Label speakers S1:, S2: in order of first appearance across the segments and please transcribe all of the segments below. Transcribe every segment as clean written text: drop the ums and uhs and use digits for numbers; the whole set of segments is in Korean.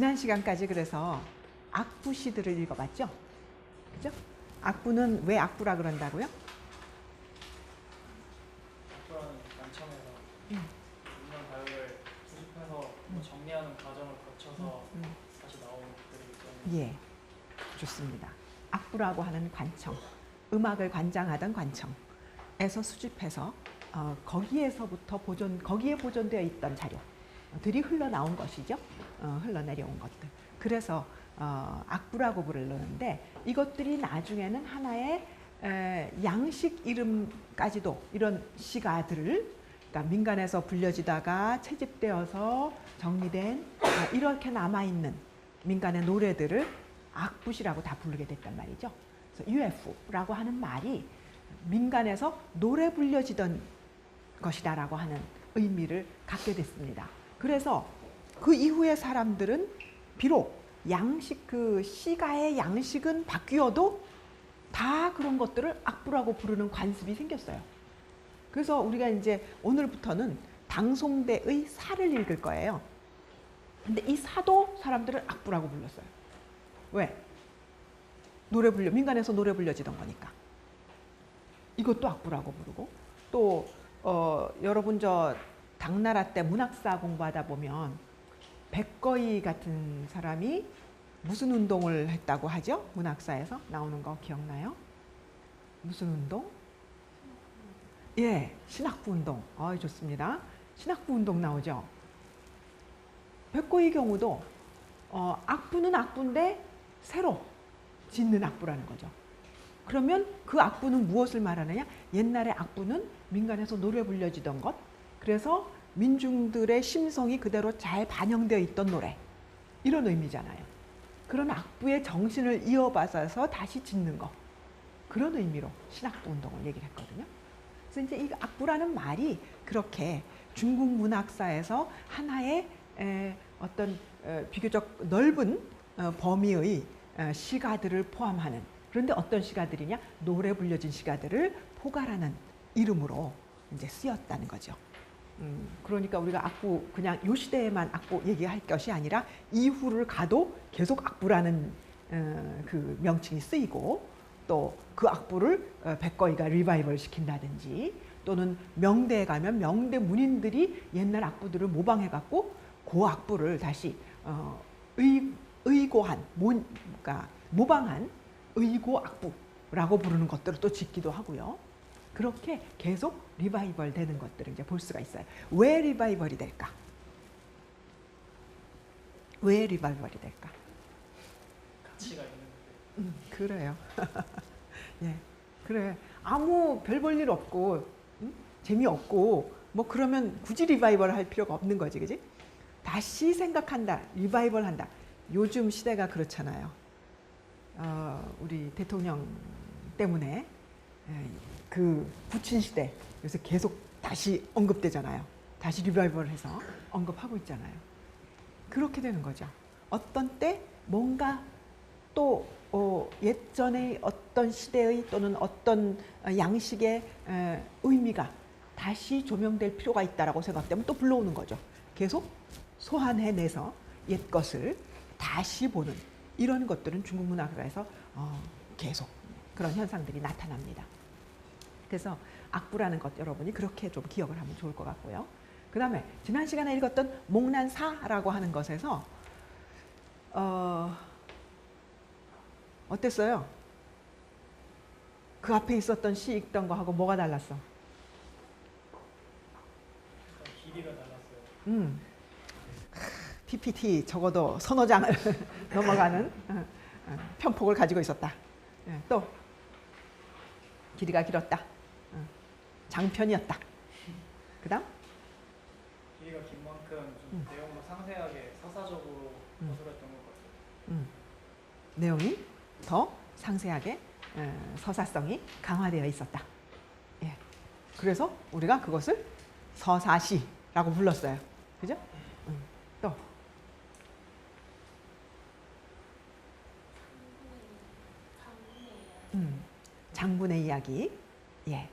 S1: 지난 시간까지 그래서 악부 시들을 읽어봤죠? 그죠? 악부는 왜 악부라 그런다고요?
S2: 악부라는 관청에서 인간 가요를 수집해서 정리하는 과정을 거쳐서 다시 나오는 것들이기 때문에.
S1: 예, 좋습니다. 악부라고 하는 관청, 음악을 관장하던 관청에서 수집해서 거기에서부터 거기에 보존되어 있던 자료들이 흘러나온 것이죠. 흘러내려온 것들. 그래서 악부라고 부르는데 이것들이 나중에는 하나의 양식 이름까지도 이런 시가들을 그러니까 민간에서 불려지다가 채집되어서 정리된 이렇게 남아있는 민간의 노래들을 악부시라고 다 부르게 됐단 말이죠. 그래서 UF라고 하는 말이 민간에서 노래 불려지던 것이다라고 하는 의미를 갖게 됐습니다. 그래서 그 이후의 사람들은 비록 양식 그 시가의 양식은 바뀌어도 다 그런 것들을 악부라고 부르는 관습이 생겼어요. 그래서 우리가 이제 오늘부터는 당송대의 사를 읽을 거예요. 근데 이 사도 사람들은 악부라고 불렀어요. 왜? 민간에서 노래 불려지던 거니까. 이것도 악부라고 부르고 또 여러분 저 당나라 때 문학사 공부하다 보면 백거이 같은 사람이 무슨 운동을 했다고 하죠? 문학사에서 나오는 거 기억나요? 무슨 운동? 예, 신학부 운동. 좋습니다. 신학부 운동 나오죠. 백거이 경우도 악부는 악부인데 새로 짓는 악부라는 거죠. 그러면 그 악부는 무엇을 말하느냐? 옛날에 악부는 민간에서 노래 불려지던 것, 그래서 민중들의 심성이 그대로 잘 반영되어 있던 노래, 이런 의미잖아요. 그런 악부의 정신을 이어받아서 다시 짓는 것, 그런 의미로 신악부 운동을 얘기를 했거든요. 그래서 이제 이 악부라는 말이 그렇게 중국 문학사에서 하나의 어떤 비교적 넓은 범위의 시가들을 포함하는, 그런데 어떤 시가들이냐? 노래 불려진 시가들을 포괄하는 이름으로 이제 쓰였다는 거죠. 그러니까 우리가 악부 그냥 요 시대에만 악부 얘기할 것이 아니라 이후를 가도 계속 악부라는 그 명칭이 쓰이고 또 그 악부를 백거이가 리바이벌 시킨다든지 또는 명대에 가면 명대 문인들이 옛날 악부들을 모방해 갖고 그 악부를 다시 의고한 그러니까 모방한 의고 악부라고 부르는 것들을 또 짓기도 하고요. 그렇게 계속 리바이벌 되는 것들을 이제 볼 수가 있어요. 왜 리바이벌이 될까? 왜 리바이벌이 될까?
S2: 가치가 있는
S1: 그래요. 예, 그래. 아무 별 볼 일 없고 재미없고 뭐 그러면 굳이 리바이벌 할 필요가 없는 거지, 그지? 다시 생각한다, 리바이벌 한다. 요즘 시대가 그렇잖아요. 우리 대통령 때문에 그 부친 시대 요새 계속 다시 언급되잖아요. 다시 리바이벌해서 언급하고 있잖아요. 그렇게 되는 거죠. 어떤 때 뭔가 또 예전의 어떤 시대의 또는 어떤 양식의 의미가 다시 조명될 필요가 있다라고 생각되면 또 불러오는 거죠. 계속 소환해내서 옛 것을 다시 보는 이런 것들은 중국 문학에서 계속 그런 현상들이 나타납니다. 그래서 악부라는 것 여러분이 그렇게 좀 기억을 하면 좋을 것 같고요. 그 다음에 지난 시간에 읽었던 목난사라고 하는 것에서 어땠어요? 그 앞에 있었던 시 읽던 거하고 뭐가 달랐어?
S2: 길이가 달랐어요.
S1: PPT 적어도 서너 장을 넘어가는 편폭을 가지고 있었다. 또 길이가 길었다. 장편이었다. 그 다음?
S2: 길이가 긴 만큼 좀 내용도 상세하게 서사적으로 거술했던 것 같아요.
S1: 내용이 더 상세하게 서사성이 강화되어 있었다. 예. 그래서 우리가 그것을 서사시라고 불렀어요. 그죠? 또 장군의 이야기. 예.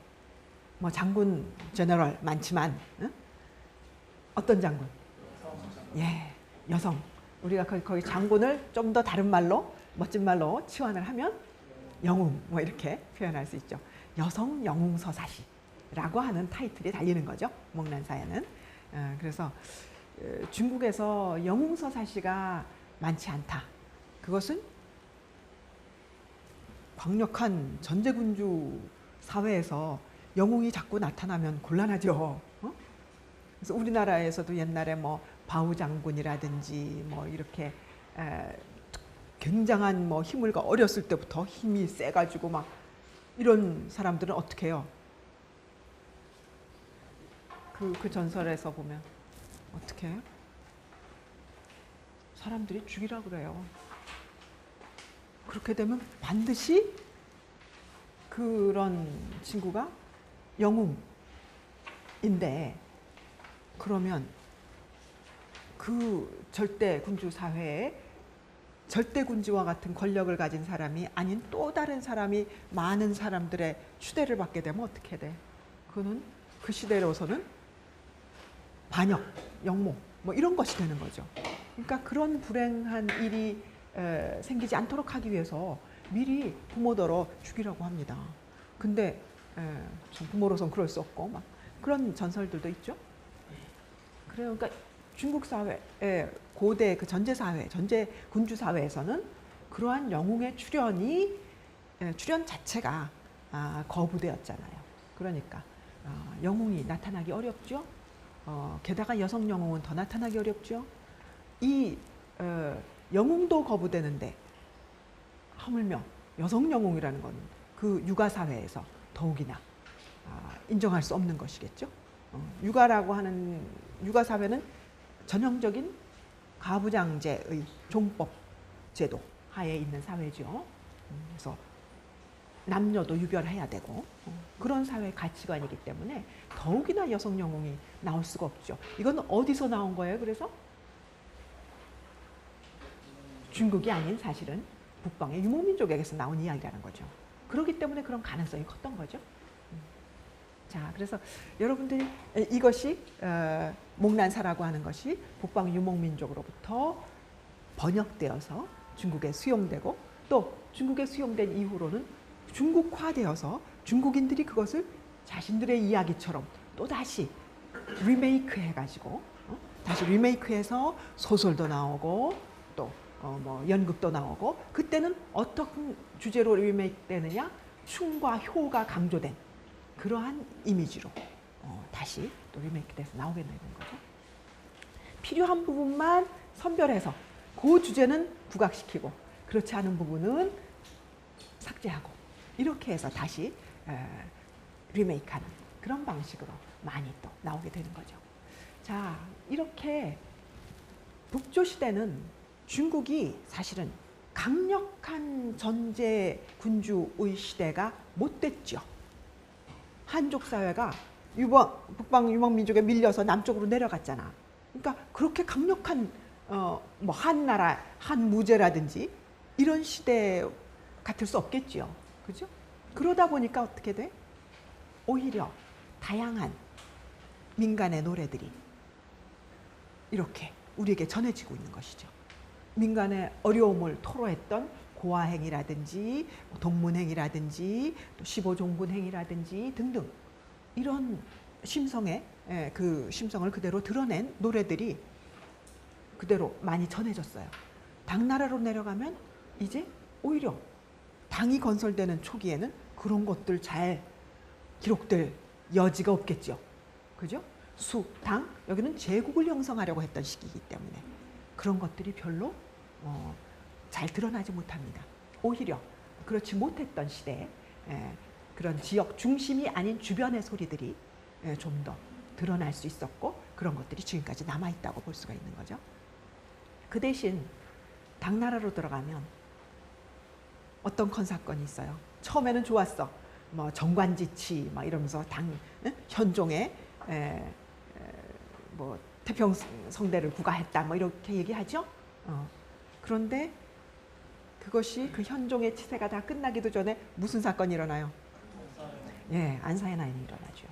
S1: 뭐 장군 제너럴 많지만 어떤 장군? 예, 여성 우리가 거기 장군을 좀 더 다른 말로 멋진 말로 치환을 하면 영웅 뭐 이렇게 표현할 수 있죠. 여성 영웅 서사시라고 하는 타이틀이 달리는 거죠. 목난사에는. 그래서 중국에서 영웅 서사시가 많지 않다. 그것은 강력한 전제군주 사회에서 영웅이 자꾸 나타나면 곤란하죠. 그래서 우리나라에서도 옛날에 뭐 바우 장군이라든지 뭐 이렇게 굉장한 뭐 힘을 어렸을 때부터 힘이 세가지고 막 이런 사람들은 어떻게 해요? 그 전설에서 보면 어떻게 해요? 사람들이 죽이라 그래요. 그렇게 되면 반드시 그런 친구가 영웅인데 그러면 그 절대 군주 사회에 절대 군주와 같은 권력을 가진 사람이 아닌 또 다른 사람이 많은 사람들의 추대를 받게 되면 어떻게 돼? 그거는 그 시대로서는 반역, 역모 뭐 이런 것이 되는 거죠. 그러니까 그런 불행한 일이 생기지 않도록 하기 위해서 미리 부모더러 죽이라고 합니다. 근데 부모로선 그럴 수 없고 막 그런 전설들도 있죠. 그래요. 그러니까 중국 사회, 고대 그 전제 사회, 전제 군주 사회에서는 그러한 영웅의 출현 자체가 거부되었잖아요. 그러니까 영웅이 나타나기 어렵죠. 게다가 여성 영웅은 더 나타나기 어렵죠. 이 영웅도 거부되는데 하물며 여성 영웅이라는 건 그 육아 사회에서 더욱이나 인정할 수 없는 것이겠죠. 육아라고 하는 육아 사회는 전형적인 가부장제의 종법 제도 하에 있는 사회죠. 그래서 남녀도 유별해야 되고 그런 사회 가치관이기 때문에 더욱이나 여성 영웅이 나올 수가 없죠. 이건 어디서 나온 거예요? 그래서 중국이 아닌 사실은 북방의 유목민족에게서 나온 이야기라는 거죠. 그렇기 때문에 그런 가능성이 컸던 거죠. 자, 그래서 여러분들이 이것이 목난사라고 하는 것이 북방 유목민족으로부터 번역되어서 중국에 수용되고 또 중국에 수용된 이후로는 중국화되어서 중국인들이 그것을 자신들의 이야기처럼 또 다시 리메이크 해가지고 다시 리메이크해서 소설도 나오고 또 뭐 연극도 나오고 그때는 어떤 주제로 리메이크되느냐 춤과 효가 강조된 그러한 이미지로 다시 또 리메이크돼서 나오게 되는 거죠. 필요한 부분만 선별해서 그 주제는 부각시키고 그렇지 않은 부분은 삭제하고 이렇게 해서 다시 리메이크하는 그런 방식으로 많이 또 나오게 되는 거죠. 자, 이렇게 북조 시대는 중국이 사실은 강력한 전제 군주의 시대가 못 됐죠. 한족 사회가 북방 유목민족에 밀려서 남쪽으로 내려갔잖아. 그러니까 그렇게 강력한 뭐 한나라, 한무제라든지 이런 시대 같을 수 없겠죠. 그죠? 그러다 보니까 어떻게 돼? 오히려 다양한 민간의 노래들이 이렇게 우리에게 전해지고 있는 것이죠. 민간의 어려움을 토로했던 고아행이라든지 동문행이라든지 또 15종군행이라든지 등등 이런 심성의 그 심성을 그대로 드러낸 노래들이 그대로 많이 전해졌어요. 당나라로 내려가면 이제 오히려 당이 건설되는 초기에는 그런 것들 잘 기록될 여지가 없겠죠. 그죠? 수, 당, 여기는 제국을 형성하려고 했던 시기이기 때문에 그런 것들이 별로 잘 드러나지 못합니다. 오히려 그렇지 못했던 시대에 그런 지역 중심이 아닌 주변의 소리들이 좀 더 드러날 수 있었고 그런 것들이 지금까지 남아있다고 볼 수가 있는 거죠. 그 대신 당나라로 들어가면 어떤 컨사건이 있어요. 처음에는 좋았어. 뭐 정관지치 막 이러면서 현종의 뭐 태평성대를 구가했다 뭐 이렇게 얘기하죠. 그런데 그것이 그 현종의 치세가 다 끝나기도 전에 무슨 사건이 일어나요? 예, 안사의 난이 일어나죠.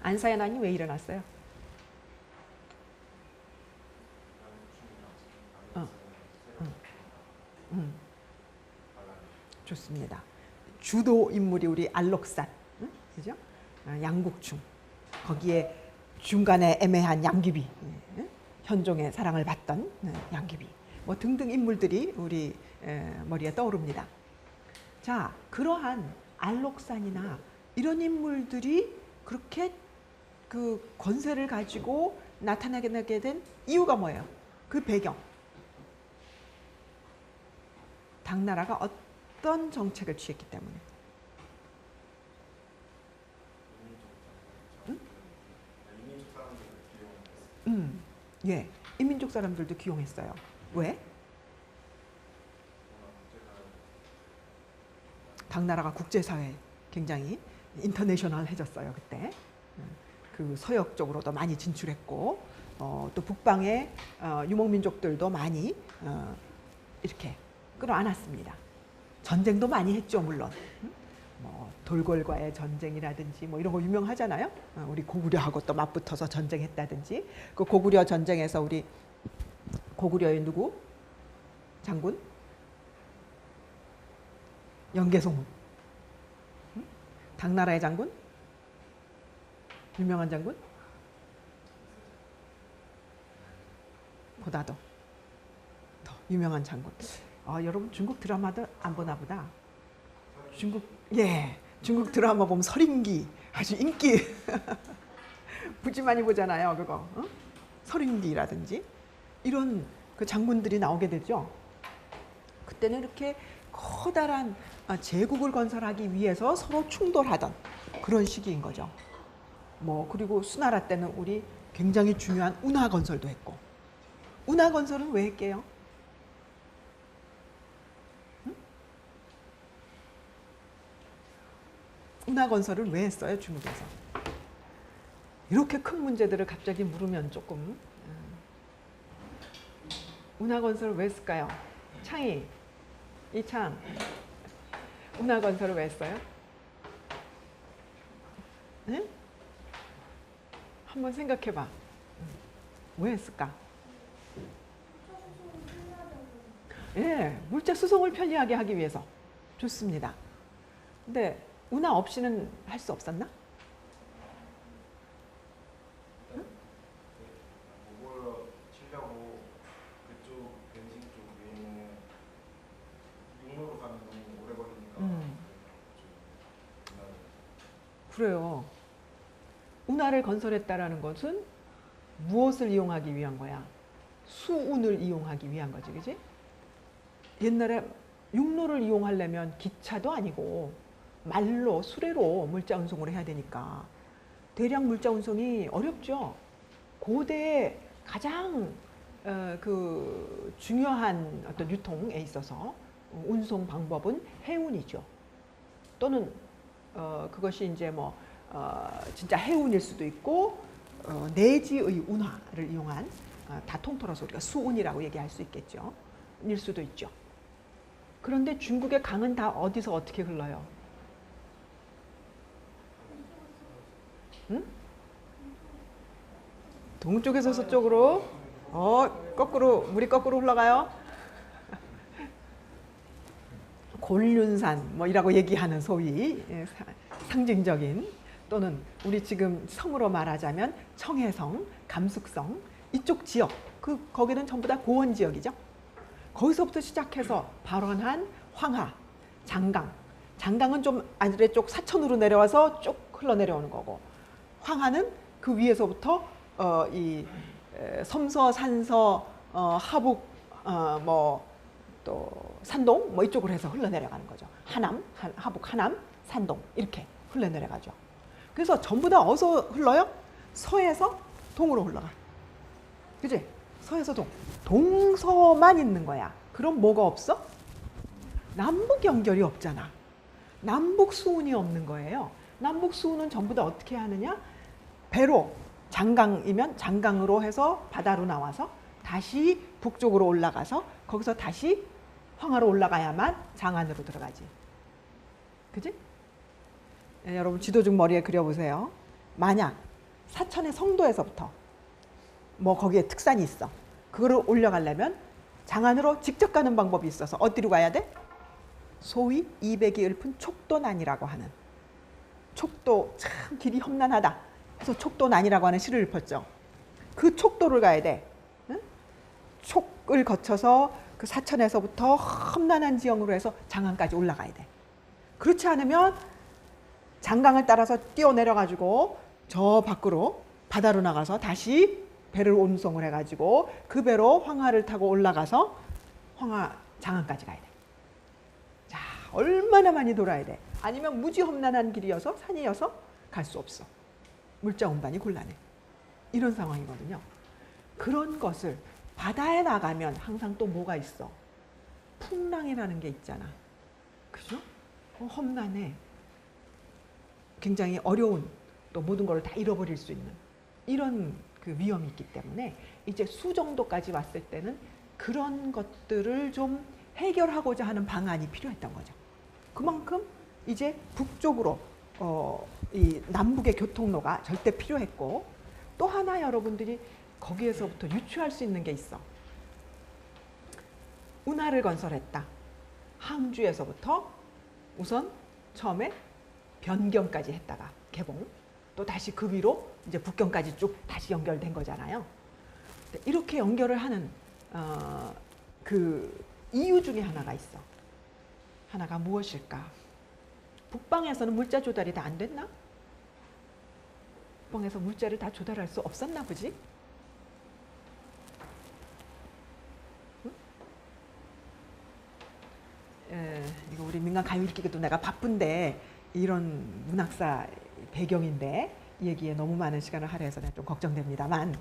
S1: 안사의 난이 왜 일어났어요? 좋습니다. 주도 인물이 우리 알록산, 응? 그죠? 양국충. 거기에 중간에 애매한 양귀비, 응? 현종의 사랑을 받던 양귀비. 뭐 등등 인물들이 우리 머리에 떠오릅니다. 자, 그러한 알록산이나 이런 인물들이 그렇게 그 권세를 가지고 나타나게 된 이유가 뭐예요? 그 배경. 당나라가 어떤 정책을 취했기 때문에. 응? 예, 이민족 사람들도 기용했어요. 왜? 당나라가 국제사회에 굉장히 인터내셔널해졌어요 그때. 그 서역 쪽으로도 많이 진출했고 또 북방의 유목민족들도 많이 이렇게 끌어안았습니다. 전쟁도 많이 했죠 물론. 뭐 돌궐과의 전쟁이라든지 뭐 이런 거 유명하잖아요. 우리 고구려하고 또 맞붙어서 전쟁했다든지. 그 고구려 전쟁에서 우리 고구려의 누구? 장군? 영계송. 당나라의 장군? 유명한 장군? 보다도 더 유명한 장군. 여러분 중국 드라마들 안 보나 보다. 중국 드라마 보면 서림기 아주 인기 부지 많이 보잖아요. 그거 서림기라든지 이런 그 장군들이 나오게 되죠. 그때는 이렇게 커다란 제국을 건설하기 위해서 서로 충돌하던 그런 시기인 거죠. 뭐 그리고 수나라 때는 우리 굉장히 중요한 운하 건설도 했고. 운하 건설은 왜 했게요? 운하 건설을 왜 했어요 중국에서? 이렇게 큰 문제들을 갑자기 물으면 조금. 운하 건설을 왜 했을까요? 창이, 이창, 운하 건설을 왜 했어요? 네? 한번 생각해봐. 왜 했을까? 예, 물자 수송을 편리하게 하기 위해서. 좋습니다. 근데 운하 없이는 할 수 없었나?
S3: 목을 치려고 그쪽 벤싱 쪽 위에는 육로로 가면 너무 오래 걸리니까
S1: 그래요. 운하를 건설했다라는 것은 무엇을 이용하기 위한 거야? 수운을 이용하기 위한 거지, 그지? 옛날에 육로를 이용하려면 기차도 아니고 말로, 수레로 물자 운송을 해야 되니까 대량 물자 운송이 어렵죠. 고대의 가장 그 중요한 어떤 유통에 있어서 운송 방법은 해운이죠. 또는 그것이 이제 뭐 진짜 해운일 수도 있고 내지의 운하를 이용한 다 통틀어서 우리가 수운이라고 얘기할 수 있겠죠. 일 수도 있죠. 그런데 중국의 강은 다 어디서 어떻게 흘러요? 응? 동쪽에서 서쪽으로 거꾸로 물이 거꾸로 흘러가요. 곤륜산 뭐이라고 얘기하는 소위 상징적인 또는 우리 지금 성으로 말하자면 청해성, 감숙성 이쪽 지역 거기는 전부 다 고원 지역이죠. 거기서부터 시작해서 발원한 황하, 장강. 장강은 좀 아래쪽 사천으로 내려와서 쭉 흘러내려오는 거고 황하는 그 위에서부터 이 섬서, 산서, 하북, 뭐 또 산동 뭐 이쪽으로 해서 흘러내려가는 거죠. 하남, 하북, 하남, 산동 이렇게 흘러내려가죠. 그래서 전부 다 어디서 흘러요? 서에서 동으로 흘러가. 그지? 서에서 동. 동서만 있는 거야. 그럼 뭐가 없어? 남북 연결이 없잖아. 남북 수운이 없는 거예요. 남북 수운은 전부 다 어떻게 하느냐? 배로 장강이면 장강으로 해서 바다로 나와서 다시 북쪽으로 올라가서 거기서 다시 황하로 올라가야만 장안으로 들어가지. 그지? 네, 여러분 지도 중 머리에 그려보세요. 만약 사천의 성도에서부터 뭐 거기에 특산이 있어. 그거를 올려가려면 장안으로 직접 가는 방법이 있어서 어디로 가야 돼? 소위 200이 읊은 촉도난이라고 하는, 촉도 참 길이 험난하다 그래서 촉도난이라고 하는 시를 읊었죠. 그 촉도를 가야 돼. 응? 촉을 거쳐서 그 사천에서부터 험난한 지형으로 해서 장안까지 올라가야 돼. 그렇지 않으면 장강을 따라서 뛰어내려 가지고 저 밖으로 바다로 나가서 다시 배를 운송을 해가지고 그 배로 황하를 타고 올라가서 황하 장안까지 가야 돼. 자, 얼마나 많이 돌아야 돼. 아니면 무지 험난한 길이어서 산이어서 갈 수 없어. 물자 운반이 곤란해. 이런 상황이거든요. 그런 것을 바다에 나가면 항상 또 뭐가 있어? 풍랑이라는 게 있잖아. 그죠? 험난해. 굉장히 어려운, 또 모든 걸 다 잃어버릴 수 있는 이런 그 위험이 있기 때문에 이제 수 정도까지 왔을 때는 그런 것들을 좀 해결하고자 하는 방안이 필요했던 거죠. 그만큼 이제 북쪽으로 이 남북의 교통로가 절대 필요했고, 또 하나 여러분들이 거기에서부터 유추할 수 있는 게 있어. 운하를 건설했다. 항주에서부터 우선 처음에 변경까지 했다가 개봉, 또 다시 그 위로 이제 북경까지 쭉 다시 연결된 거잖아요. 이렇게 연결을 하는 그 이유 중에 하나가 있어. 하나가 무엇일까? 북방에서는 물자 조달이 다 안 됐나? 북방에서 물자를 다 조달할 수 없었나 보지? 이거 우리 민간 가요 읽기도 내가 바쁜데 이런 문학사 배경인데 얘기에 너무 많은 시간을 할애해서 내가 좀 걱정됩니다만,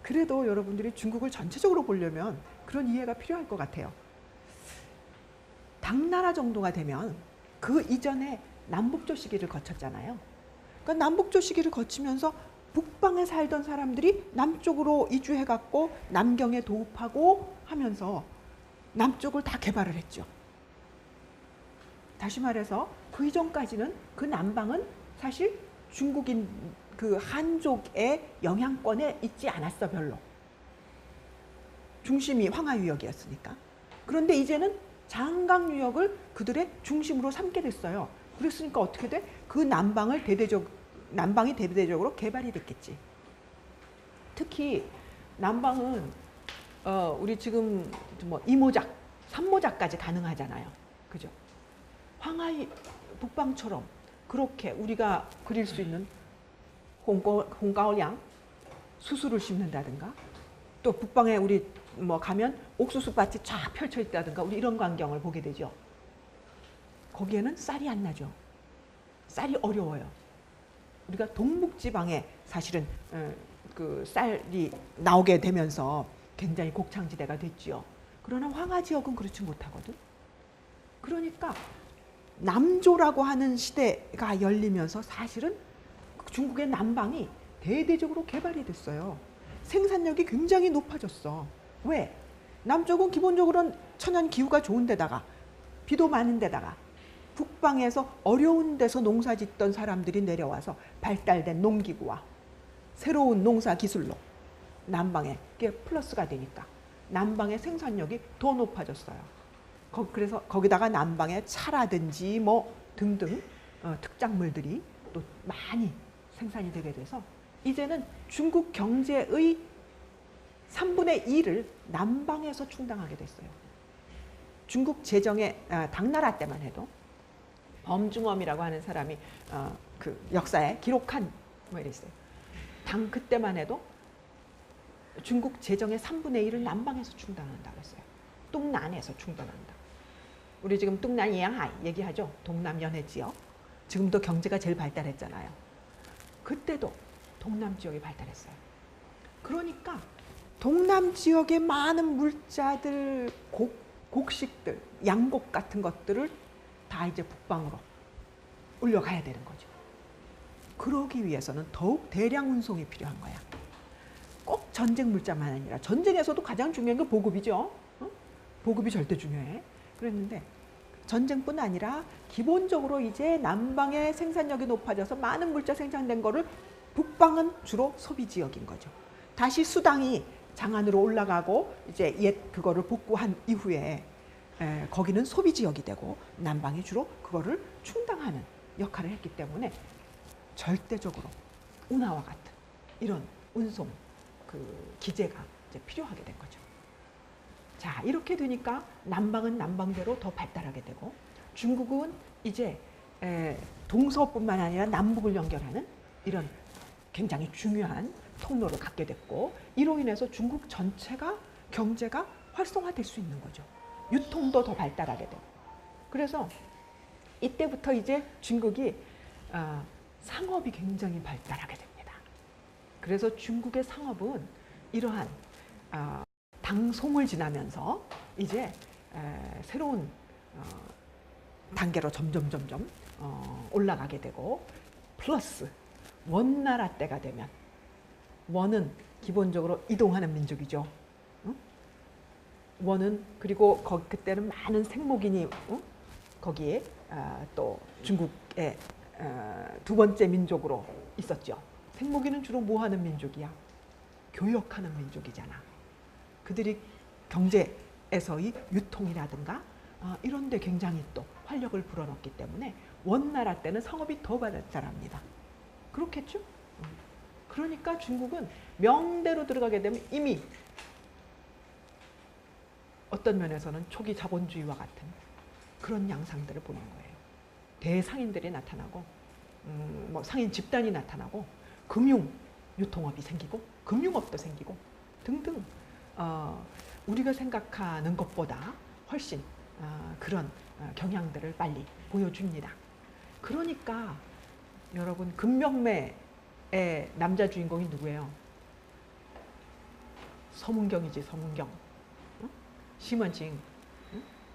S1: 그래도 여러분들이 중국을 전체적으로 보려면 그런 이해가 필요할 것 같아요. 당나라 정도가 되면 그 이전에 남북조 시기를 거쳤잖아요. 그러니까 남북조 시기를 거치면서 북방에 살던 사람들이 남쪽으로 이주해갖고 남경에 도읍하고 하면서 남쪽을 다 개발을 했죠. 다시 말해서 그 이전까지는 그 남방은 사실 중국인 그 한족의 영향권에 있지 않았어. 별로. 중심이 황하유역이었으니까. 그런데 이제는 장강유역을 그들의 중심으로 삼게 됐어요. 그랬으니까 어떻게 돼? 그 남방이 대대적으로 개발이 됐겠지. 특히 남방은 우리 지금 뭐 이모작, 삼모작까지 가능하잖아요. 그죠? 황하이 북방처럼 그렇게 우리가 그릴 수 있는 홍가오량 수수를 심는다든가, 또 북방에 우리 뭐 가면 옥수수밭이 쫙 펼쳐 있다든가 우리 이런 광경을 보게 되죠. 거기에는 쌀이 안 나죠. 쌀이 어려워요. 우리가 동북지방에 사실은 그 쌀이 나오게 되면서 굉장히 곡창지대가 됐죠. 그러나 황하 지역은 그렇지 못하거든. 그러니까 남조라고 하는 시대가 열리면서 사실은 중국의 남방이 대대적으로 개발이 됐어요. 생산력이 굉장히 높아졌어. 왜? 남쪽은 기본적으로는 천연 기후가 좋은 데다가 비도 많은 데다가 북방에서 어려운 데서 농사 짓던 사람들이 내려와서 발달된 농기구와 새로운 농사 기술로 남방에 플러스가 되니까 남방의 생산력이 더 높아졌어요. 그래서 거기다가 남방에 차라든지 뭐 등등 특작물들이 또 많이 생산이 되게 돼서 이제는 중국 경제의 3분의 2를 남방에서 충당하게 됐어요. 중국 제정의 당나라 때만 해도 범중엄이라고 하는 사람이 그 역사에 기록한 뭐 이랬어요. 그때만 해도 중국 재정의 3분의 1을 남방에서 충당한다고 했어요. 뚱난에서 충당한다. 우리 지금 뚱난 이양하이 얘기하죠. 동남 연해 지역. 지금도 경제가 제일 발달했잖아요. 그때도 동남 지역이 발달했어요. 그러니까 동남 지역의 많은 물자들, 곡식들, 양곡 같은 것들을 다 이제 북방으로 올려가야 되는 거죠. 그러기 위해서는 더욱 대량 운송이 필요한 거야. 꼭 전쟁 물자만 아니라 전쟁에서도 가장 중요한 게 보급이죠. 보급이 절대 중요해. 그랬는데 전쟁뿐 아니라 기본적으로 이제 남방의 생산력이 높아져서 많은 물자 생산된 거를 북방은 주로 소비 지역인 거죠. 다시 수당이 장안으로 올라가고 이제 옛 그거를 복구한 이후에 거기는 소비 지역이 되고 남방이 주로 그거를 충당하는 역할을 했기 때문에 절대적으로 운하와 같은 이런 운송 그 기제가 이제 필요하게 된 거죠. 자, 이렇게 되니까 남방은 남방대로 더 발달하게 되고 중국은 이제 동서뿐만 아니라 남북을 연결하는 이런 굉장히 중요한 통로를 갖게 됐고 이로 인해서 중국 전체가 경제가 활성화될 수 있는 거죠. 유통도 더 발달하게 되고. 그래서 이때부터 이제 중국이 상업이 굉장히 발달하게 됩니다. 그래서 중국의 상업은 이러한 당송을 지나면서 이제 새로운 단계로 점점 올라가게 되고 플러스 원나라 때가 되면 원은 기본적으로 이동하는 민족이죠. 원은 그리고 그때는 많은 생목인이 거기에 또 중국의 두 번째 민족으로 있었죠. 생목인은 주로 뭐 하는 민족이야? 교역하는 민족이잖아. 그들이 경제에서의 유통이라든가 이런 데 굉장히 또 활력을 불어넣기 때문에 원나라 때는 상업이 더 발달합니다. 그렇겠죠? 그러니까 중국은 명대로 들어가게 되면 이미 어떤 면에서는 초기 자본주의와 같은 그런 양상들을 보는 거예요. 대상인들이 나타나고 뭐 상인 집단이 나타나고 금융 유통업이 생기고 금융업도 생기고 등등 우리가 생각하는 것보다 훨씬 그런 경향들을 빨리 보여줍니다. 그러니까 여러분 금명매의 남자 주인공이 누구예요? 서문경이지. 서문경. 심원징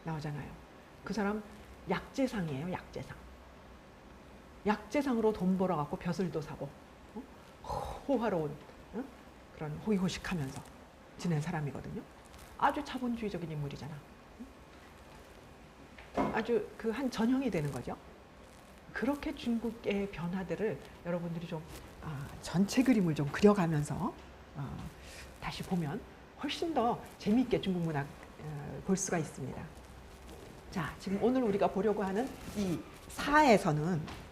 S1: 나오잖아요. 그 사람 약재상이에요. 약재상. 약재상으로 돈 벌어갖고 벼슬도 사고 호화로운 그런 호의호식하면서 지낸 사람이거든요. 아주 자본주의적인 인물이잖아. 아주 그 한 전형이 되는 거죠. 그렇게 중국의 변화들을 여러분들이 좀 전체 그림을 좀 그려가면서 다시 보면 훨씬 더 재미있게 중국 문학 볼 수가 있습니다. 자, 지금 오늘 우리가 보려고 하는 이 사에서는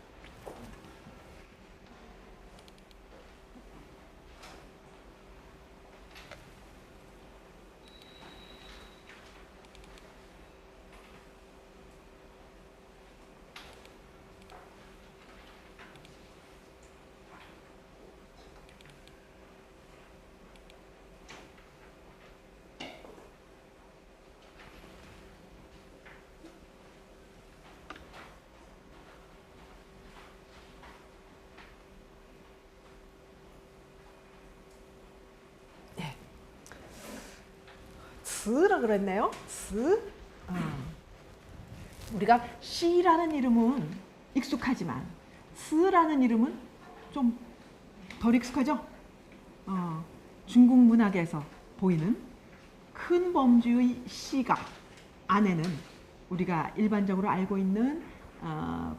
S1: 스라 그랬네요. 스. 우리가 시라는 이름은 익숙하지만 스라는 이름은 좀 덜 익숙하죠? 중국 문학에서 보이는 큰 범주의 시가 안에는 우리가 일반적으로 알고 있는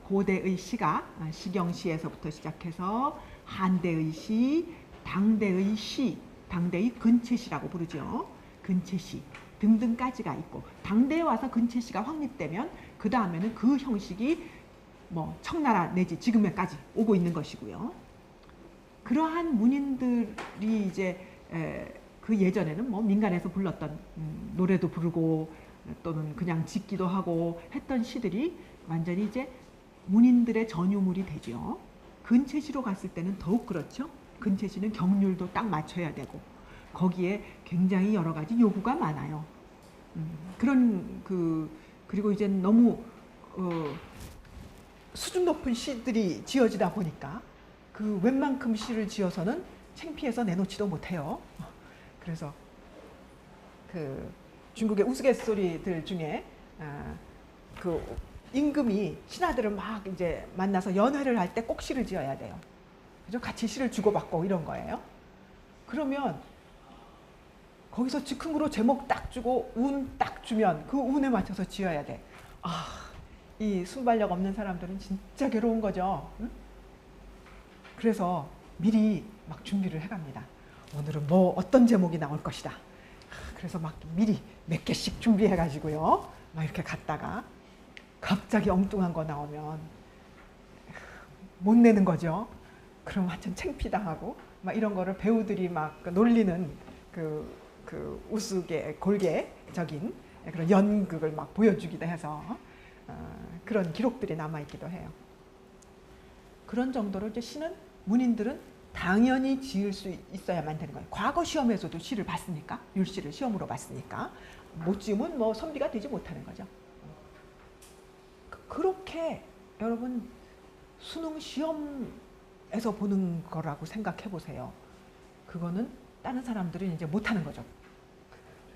S1: 고대의 시가 시경시에서부터 시작해서 한대의 시, 당대의 시, 당대의 근체시라고 부르죠. 근체시 등등까지가 있고 당대에 와서 근체시가 확립되면 그 다음에는 그 형식이 뭐 청나라 내지 지금에까지 오고 있는 것이고요. 그러한 문인들이 이제 그 예전에는 뭐 민간에서 불렀던 노래도 부르고 또는 그냥 짓기도 하고 했던 시들이 완전히 이제 문인들의 전유물이 되죠. 근체시로 갔을 때는 더욱 그렇죠. 근체시는 경률도 딱 맞춰야 되고 거기에 굉장히 여러 가지 요구가 많아요. 그런 그리고 이제 너무 수준 높은 시들이 지어지다 보니까 그 웬만큼 시를 지어서는 창피해서 내놓지도 못해요. 그래서 그 중국의 우스갯소리들 중에 그 임금이 신하들을 막 이제 만나서 연회를 할 때 꼭 시를 지어야 돼요. 그죠? 같이 시를 주고받고 이런 거예요. 그러면 거기서 즉흥으로 제목 딱 주고 운 딱 주면 그 운에 맞춰서 지어야 돼. 이 순발력 없는 사람들은 진짜 괴로운 거죠. 응? 그래서 미리 막 준비를 해갑니다. 오늘은 뭐 어떤 제목이 나올 것이다. 그래서 막 미리 몇 개씩 준비해가지고요. 막 이렇게 갔다가 갑자기 엉뚱한 거 나오면 못 내는 거죠. 그럼 완전 창피당하고 막 이런 거를 배우들이 막 놀리는 그 우스개 골개적인 그런 연극을 막 보여주기도 해서 그런 기록들이 남아있기도 해요. 그런 정도로 이제 시는 문인들은 당연히 지을 수 있어야만 되는 거예요. 과거 시험에서도 시를 봤으니까, 율시를 시험으로 봤으니까 못 지으면 뭐 선비가 되지 못하는 거죠. 그렇게 여러분 수능 시험에서 보는 거라고 생각해 보세요. 그거는 다른 사람들은 이제 못하는 거죠.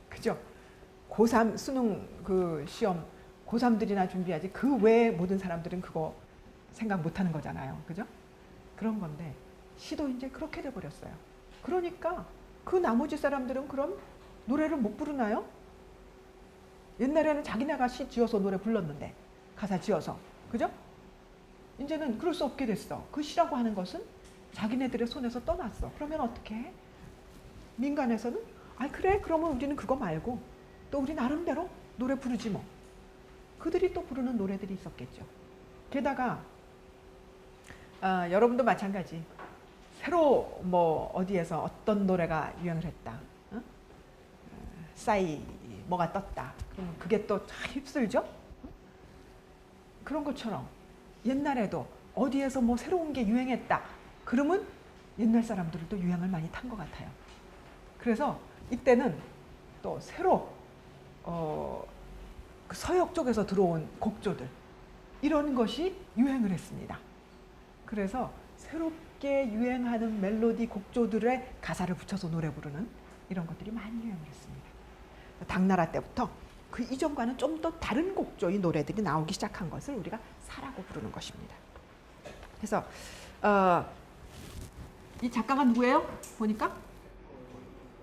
S1: 그죠? 고3 수능 그 시험 고3들이나 준비하지 그 외에 모든 사람들은 그거 생각 못하는 거잖아요. 그죠? 그런 건데 시도 이제 그렇게 돼버렸어요. 그러니까 그 나머지 사람들은 그럼 노래를 못 부르나요? 옛날에는 자기네가 시 지어서 노래 불렀는데 가사 지어서. 그죠? 이제는 그럴 수 없게 됐어. 그 시라고 하는 것은 자기네들의 손에서 떠났어. 그러면 어떻게 해? 민간에서는 아 그래 그러면 우리는 그거 말고 또 우리 나름대로 노래 부르지 뭐. 그들이 또 부르는 노래들이 있었겠죠. 게다가 여러분도 마찬가지. 새로 뭐 어디에서 어떤 노래가 유행을 했다. 어? 싸이 뭐가 떴다. 그럼 그게 또 참 휩쓸죠? 그런 것처럼 옛날에도 어디에서 뭐 새로운 게 유행했다. 그러면 옛날 사람들도 유행을 많이 탄 것 같아요. 그래서 이때는 또 새로 그 서역 쪽에서 들어온 곡조들 이런 것이 유행을 했습니다. 그래서 새롭게 유행하는 멜로디 곡조들의 가사를 붙여서 노래 부르는 이런 것들이 많이 유행을 했습니다. 당나라 때부터 그 이전과는 좀 더 다른 곡조의 노래들이 나오기 시작한 것을 우리가 사라고 부르는 것입니다. 그래서 이 작가가 누구예요? 보니까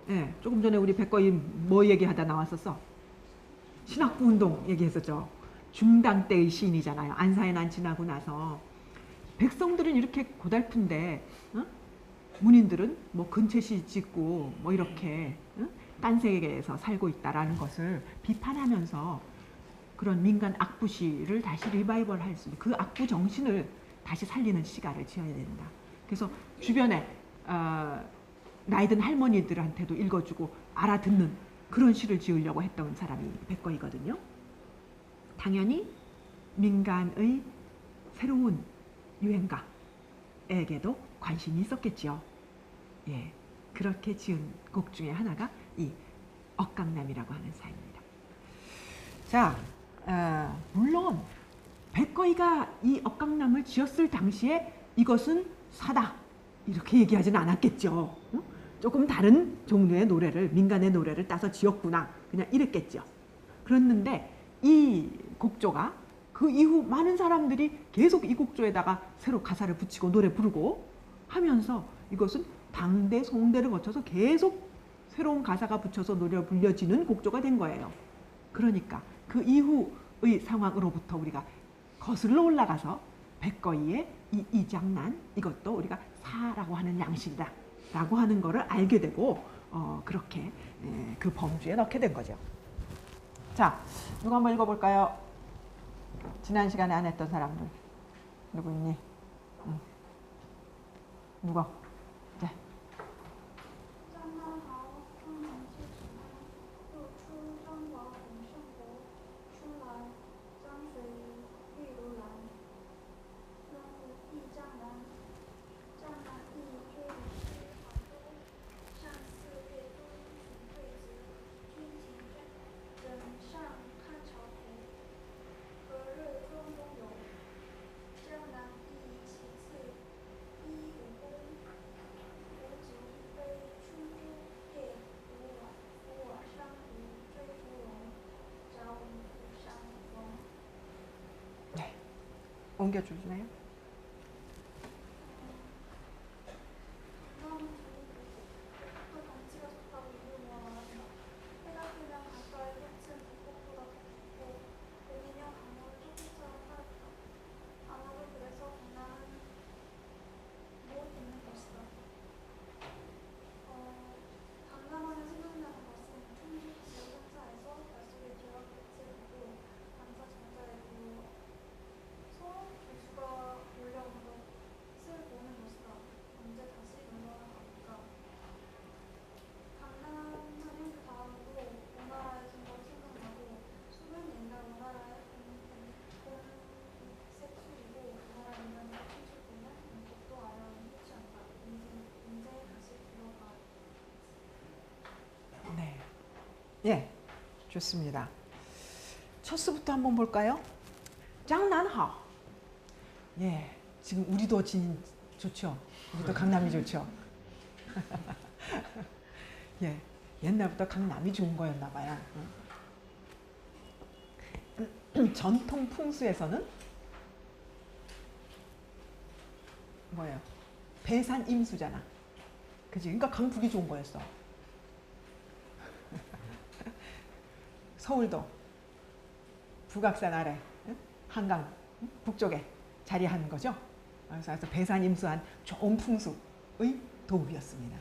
S1: 네, 조금 전에 우리 백거이 뭐 얘기하다 나왔었어? 신학부 운동 얘기했었죠. 중당 때의 시인이잖아요. 안사의 난 지나고 나서 백성들은 이렇게 고달픈데 문인들은 뭐 근처시 짓고 뭐 이렇게 딴 세계에서 살고 있다라는 것을 비판하면서 그런 민간 악부시를 다시 리바이벌 할 수 있는 그 악부 정신을 다시 살리는 시가를 지어야 된다. 그래서 주변에 나이든 할머니들한테도 읽어주고 알아듣는 그런 시를 지으려고 했던 사람이 백거이거든요. 당연히 민간의 새로운 유행가에게도 관심이 있었겠죠. 예, 그렇게 지은 곡 중에 하나가 이 억강남이라고 하는 사입니다. 자, 물론 백거이가 이 억강남을 지었을 당시에 이것은 사다 이렇게 얘기하지는 않았겠죠. 조금 다른 종류의 노래를 민간의 노래를 따서 지었구나 그냥 이랬겠죠. 그랬는데 이 곡조가 그 이후 많은 사람들이 계속 이 곡조에다가 새로 가사를 붙이고 노래 부르고 하면서 이것은 당대 송대를 거쳐서 계속 새로운 가사가 붙여서 노래 불려지는 곡조가 된 거예요. 그러니까 그 이후의 상황으로부터 우리가 거슬러 올라가서 백거이의 이 이장난 이것도 우리가 사라고 하는 양식이다 라고 하는 거를 알게 되고 그렇게 그 범주에 넣게 된 거죠. 자, 누가 한번 읽어볼까요? 지난 시간에 안 했던 사람들 누구 있니? 누가? 네. 옮겨주시나요? 예, 좋습니다. 첫 수부터 한번 볼까요? 장난하오. 예, 지금 우리도 진 좋죠. 우리도 강남이 좋죠. 예, 옛날부터 강남이 좋은 거였나 봐요. 전통 풍수에서는 뭐예요? 배산 임수잖아. 그지? 그러니까 강북이 좋은 거였어. 서울도 북악산 아래 한강 북쪽에 자리하는 거죠. 그래서 배산 임수한 좋은 풍수의 도읍이었습니다.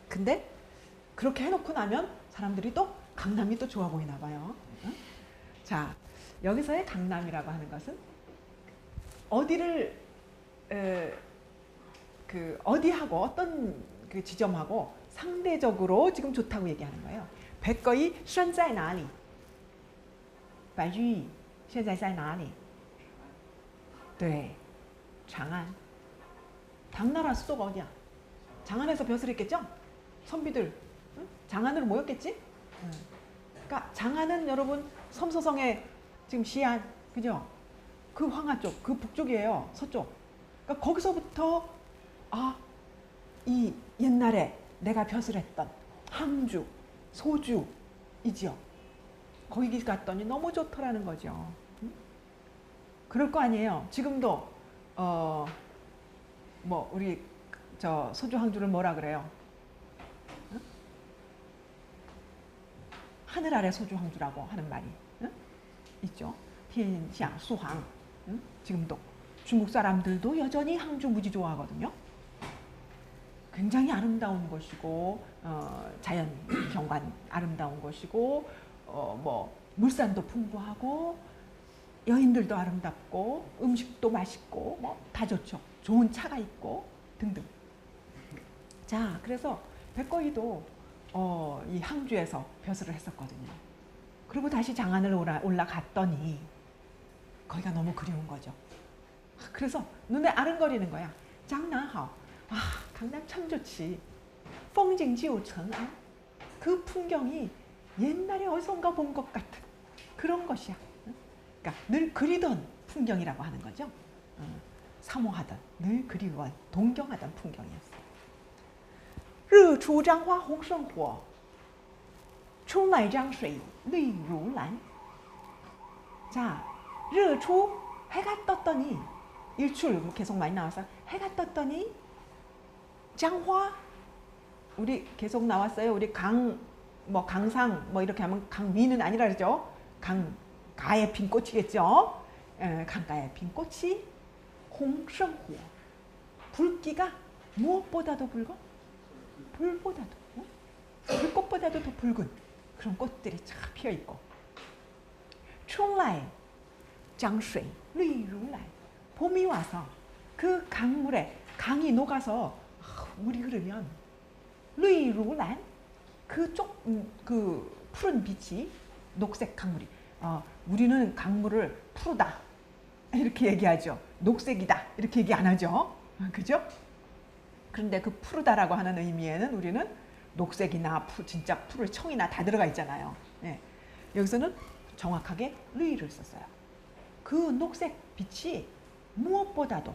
S1: 근데 그렇게 해놓고 나면 사람들이 또 강남이 또 좋아 보이나 봐요. 자, 여기서의 강남이라고 하는 것은 어디를 어디하고 어떤 그 지점하고 상대적으로 지금 좋다고 얘기하는 거예요. 백거이 身在哪里? 白居易现在在哪里? 네, 장안. 당나라 수도가 어디야? 장안에서 벼슬 했겠죠? 선비들 응? 장안으로 모였겠지? 응. 그러니까 장안은 여러분 섬서성의 지금 시안, 그죠? 그 황하 쪽, 그 북쪽이에요. 서쪽. 그러니까 거기서부터 이 옛날에 내가 벼슬 했던 항주, 소주 이 지역 거기 갔더니 너무 좋더라는 거죠. 응? 그럴 거 아니에요. 지금도 뭐 우리 저 소주 항주를 뭐라 그래요? 응? 하늘 아래 소주 항주라고 하는 말이 응? 있죠. 天下苏杭 응? 지금도 중국 사람들도 여전히 항주 무지 좋아하거든요. 굉장히 아름다운 곳이고 자연 경관 아름다운 곳이고 뭐 물산도 풍부하고 여인들도 아름답고 음식도 맛있고 뭐 다 좋죠. 좋은 차가 있고 등등. 자, 그래서 백거이도 이 항주에서 벼슬을 했었거든요. 그리고 다시 장안을 올라갔더니 거기가 너무 그리운 거죠. 그래서 눈에 아른거리는 거야. 장난하오. 강남 참 좋지. 风景就成安. 그 풍경이 옛날에 어디선가 본 것 같은 그런 것이야. 그러니까 늘 그리던 풍경이라고 하는 거죠. 사모하던, 늘 그리워 동경하던 풍경이었어. 日出张花红胜火, 春来江水绿如蓝. 자, 日出 해가 떴더니 일출 계속 많이 나와서 해가 떴더니 장화 우리 계속 나왔어요. 우리 강상 뭐 이렇게 하면 강위는 아니라 그러죠. 강가에 핀 꽃이겠죠. 강가에 핀 꽃이 홍성호 붉기가 무엇보다도 붉어? 불보다도 불꽃보다도 더 붉은 그런 꽃들이 쫙 피어 있고. 春来江水绿如蓝. 봄이 와서 그 강물에 강이 녹아서 물이 흐르면 绿如蓝 그 푸른 빛이 녹색 강물이 우리는 강물을 푸르다 이렇게 얘기하죠. 녹색이다 이렇게 얘기 안 하죠. 그죠? 그런데 그 푸르다라고 하는 의미에는 우리는 녹색이나 진짜 푸를 청이나 다 들어가 있잖아요. 예. 여기서는 정확하게 르이를 썼어요. 그 녹색 빛이 무엇보다도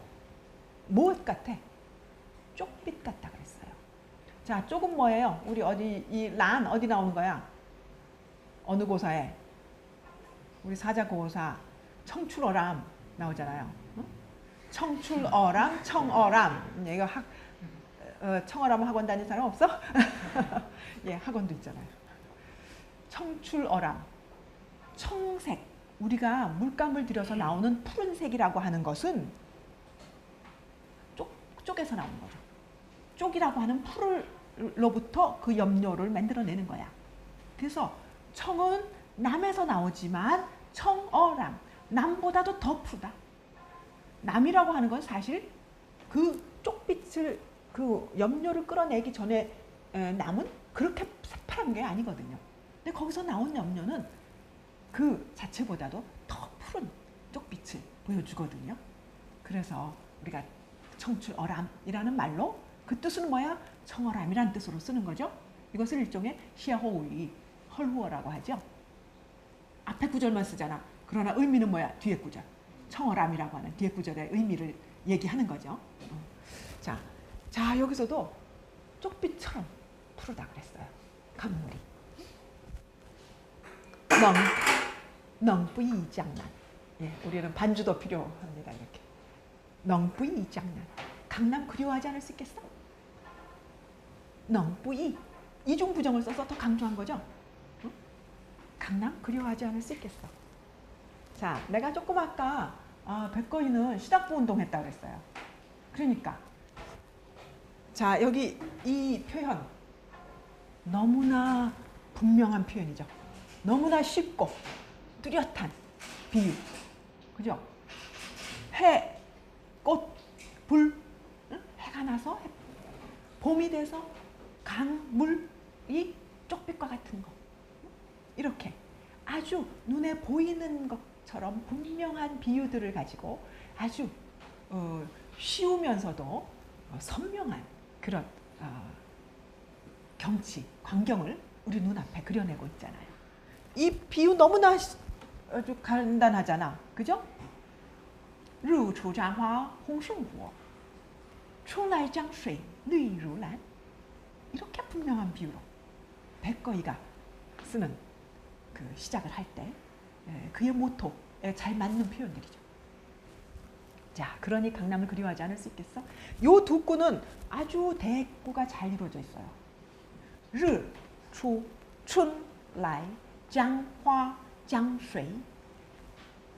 S1: 무엇 같아? 쪽빛 같다 그랬어요. 자, 쪽은 뭐예요? 우리 어디 이 란 어디 나오는 거야? 어느 고사에? 우리 사자고사 청출어람 나오잖아요. 청출어람, 청어람. 이거 청어람 학원 다니는 사람 없어? 예, 학원도 있잖아요. 청출어람, 청색. 우리가 물감을 들여서 나오는 푸른색이라고 하는 것은 쪽에서 나오는 거죠. 쪽이라고 하는 풀로부터 그 염료를 만들어내는 거야. 그래서 청은 남에서 나오지만 청어람, 남보다도 더 푸르다. 남이라고 하는 건 사실 그 쪽빛을 그 염료를 끌어내기 전에 남은 그렇게 새파란 게 아니거든요. 근데 거기서 나온 염료는 그 자체보다도 더 푸른 쪽빛을 보여주거든요. 그래서 우리가 청출어람이라는 말로 그 뜻은 뭐야? 청어람이라는 뜻으로 쓰는 거죠. 이것을 일종의 시야호의 헐후어라고 하죠. 앞에 구절만 쓰잖아. 그러나 의미는 뭐야? 뒤에 구절. 청어람이라고 하는 뒤에 구절의 의미를 얘기하는 거죠. 자 여기서도 쪽빛처럼 푸르다 그랬어요. 강물이. 넝뿌이 장난. 예, 우리는 반주도 필요합니다. 이렇게. 넝뿌이 장난. 강남 그리워하지 않을 수 있겠어? 넝뿌이. 이중 부정을 써서 더 강조한 거죠. 응? 강남 그리워하지 않을 수 있겠어. 자, 내가 조금 아까 백거이는 시작부 운동했다 그랬어요. 그러니까 자 여기 이 표현 너무나 분명한 표현이죠. 너무나 쉽고 뚜렷한 비유. 그죠? 해, 꽃, 불, 응? 해가 나서 봄이 돼서 강, 물이 쪽빛과 같은 거. 이렇게 아주 눈에 보이는 것처럼 분명한 비유들을 가지고 아주 쉬우면서도 선명한 그런 경치, 광경을 우리 눈앞에 그려내고 있잖아요. 이 비유 너무나 아주 간단하잖아. 그죠? 日出沾花红胜火出来江水绿如蓝. 이렇게 분명한 비유로 백거이가 쓰는 그 시작을 할 때 그의 모토에 잘 맞는 표현들이죠. 자, 그러니 강남을 그리워하지 않을 수 있겠어? 요 두 구는 아주 대꾸가 잘 이루어져 있어요. 日出春来江花江水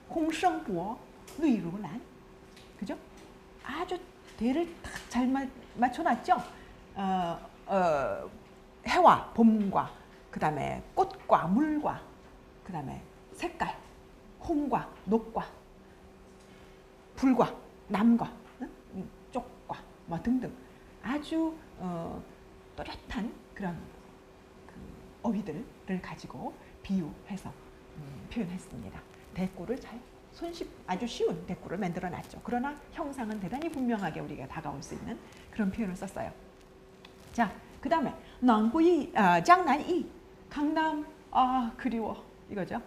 S1: 红胜火绿如蓝. 그죠? 아주 대를 딱 잘 맞춰놨죠? 해와 봄과 그 다음에 꽃과 물과 그 다음에 색깔, 홍과 녹과 불과 남과 쪽과 뭐 등등 아주 또렷한 그런 그 어휘들을 가지고 비유해서 표현했습니다. 대꾸를 잘 아주 쉬운 대꾸를 만들어놨죠. 그러나 형상은 대단히 분명하게 우리가 다가올 수 있는 그런 표현을 썼어요. 자, 그 다음에 낭부이, 장난이, 강남, 그리워 이거죠.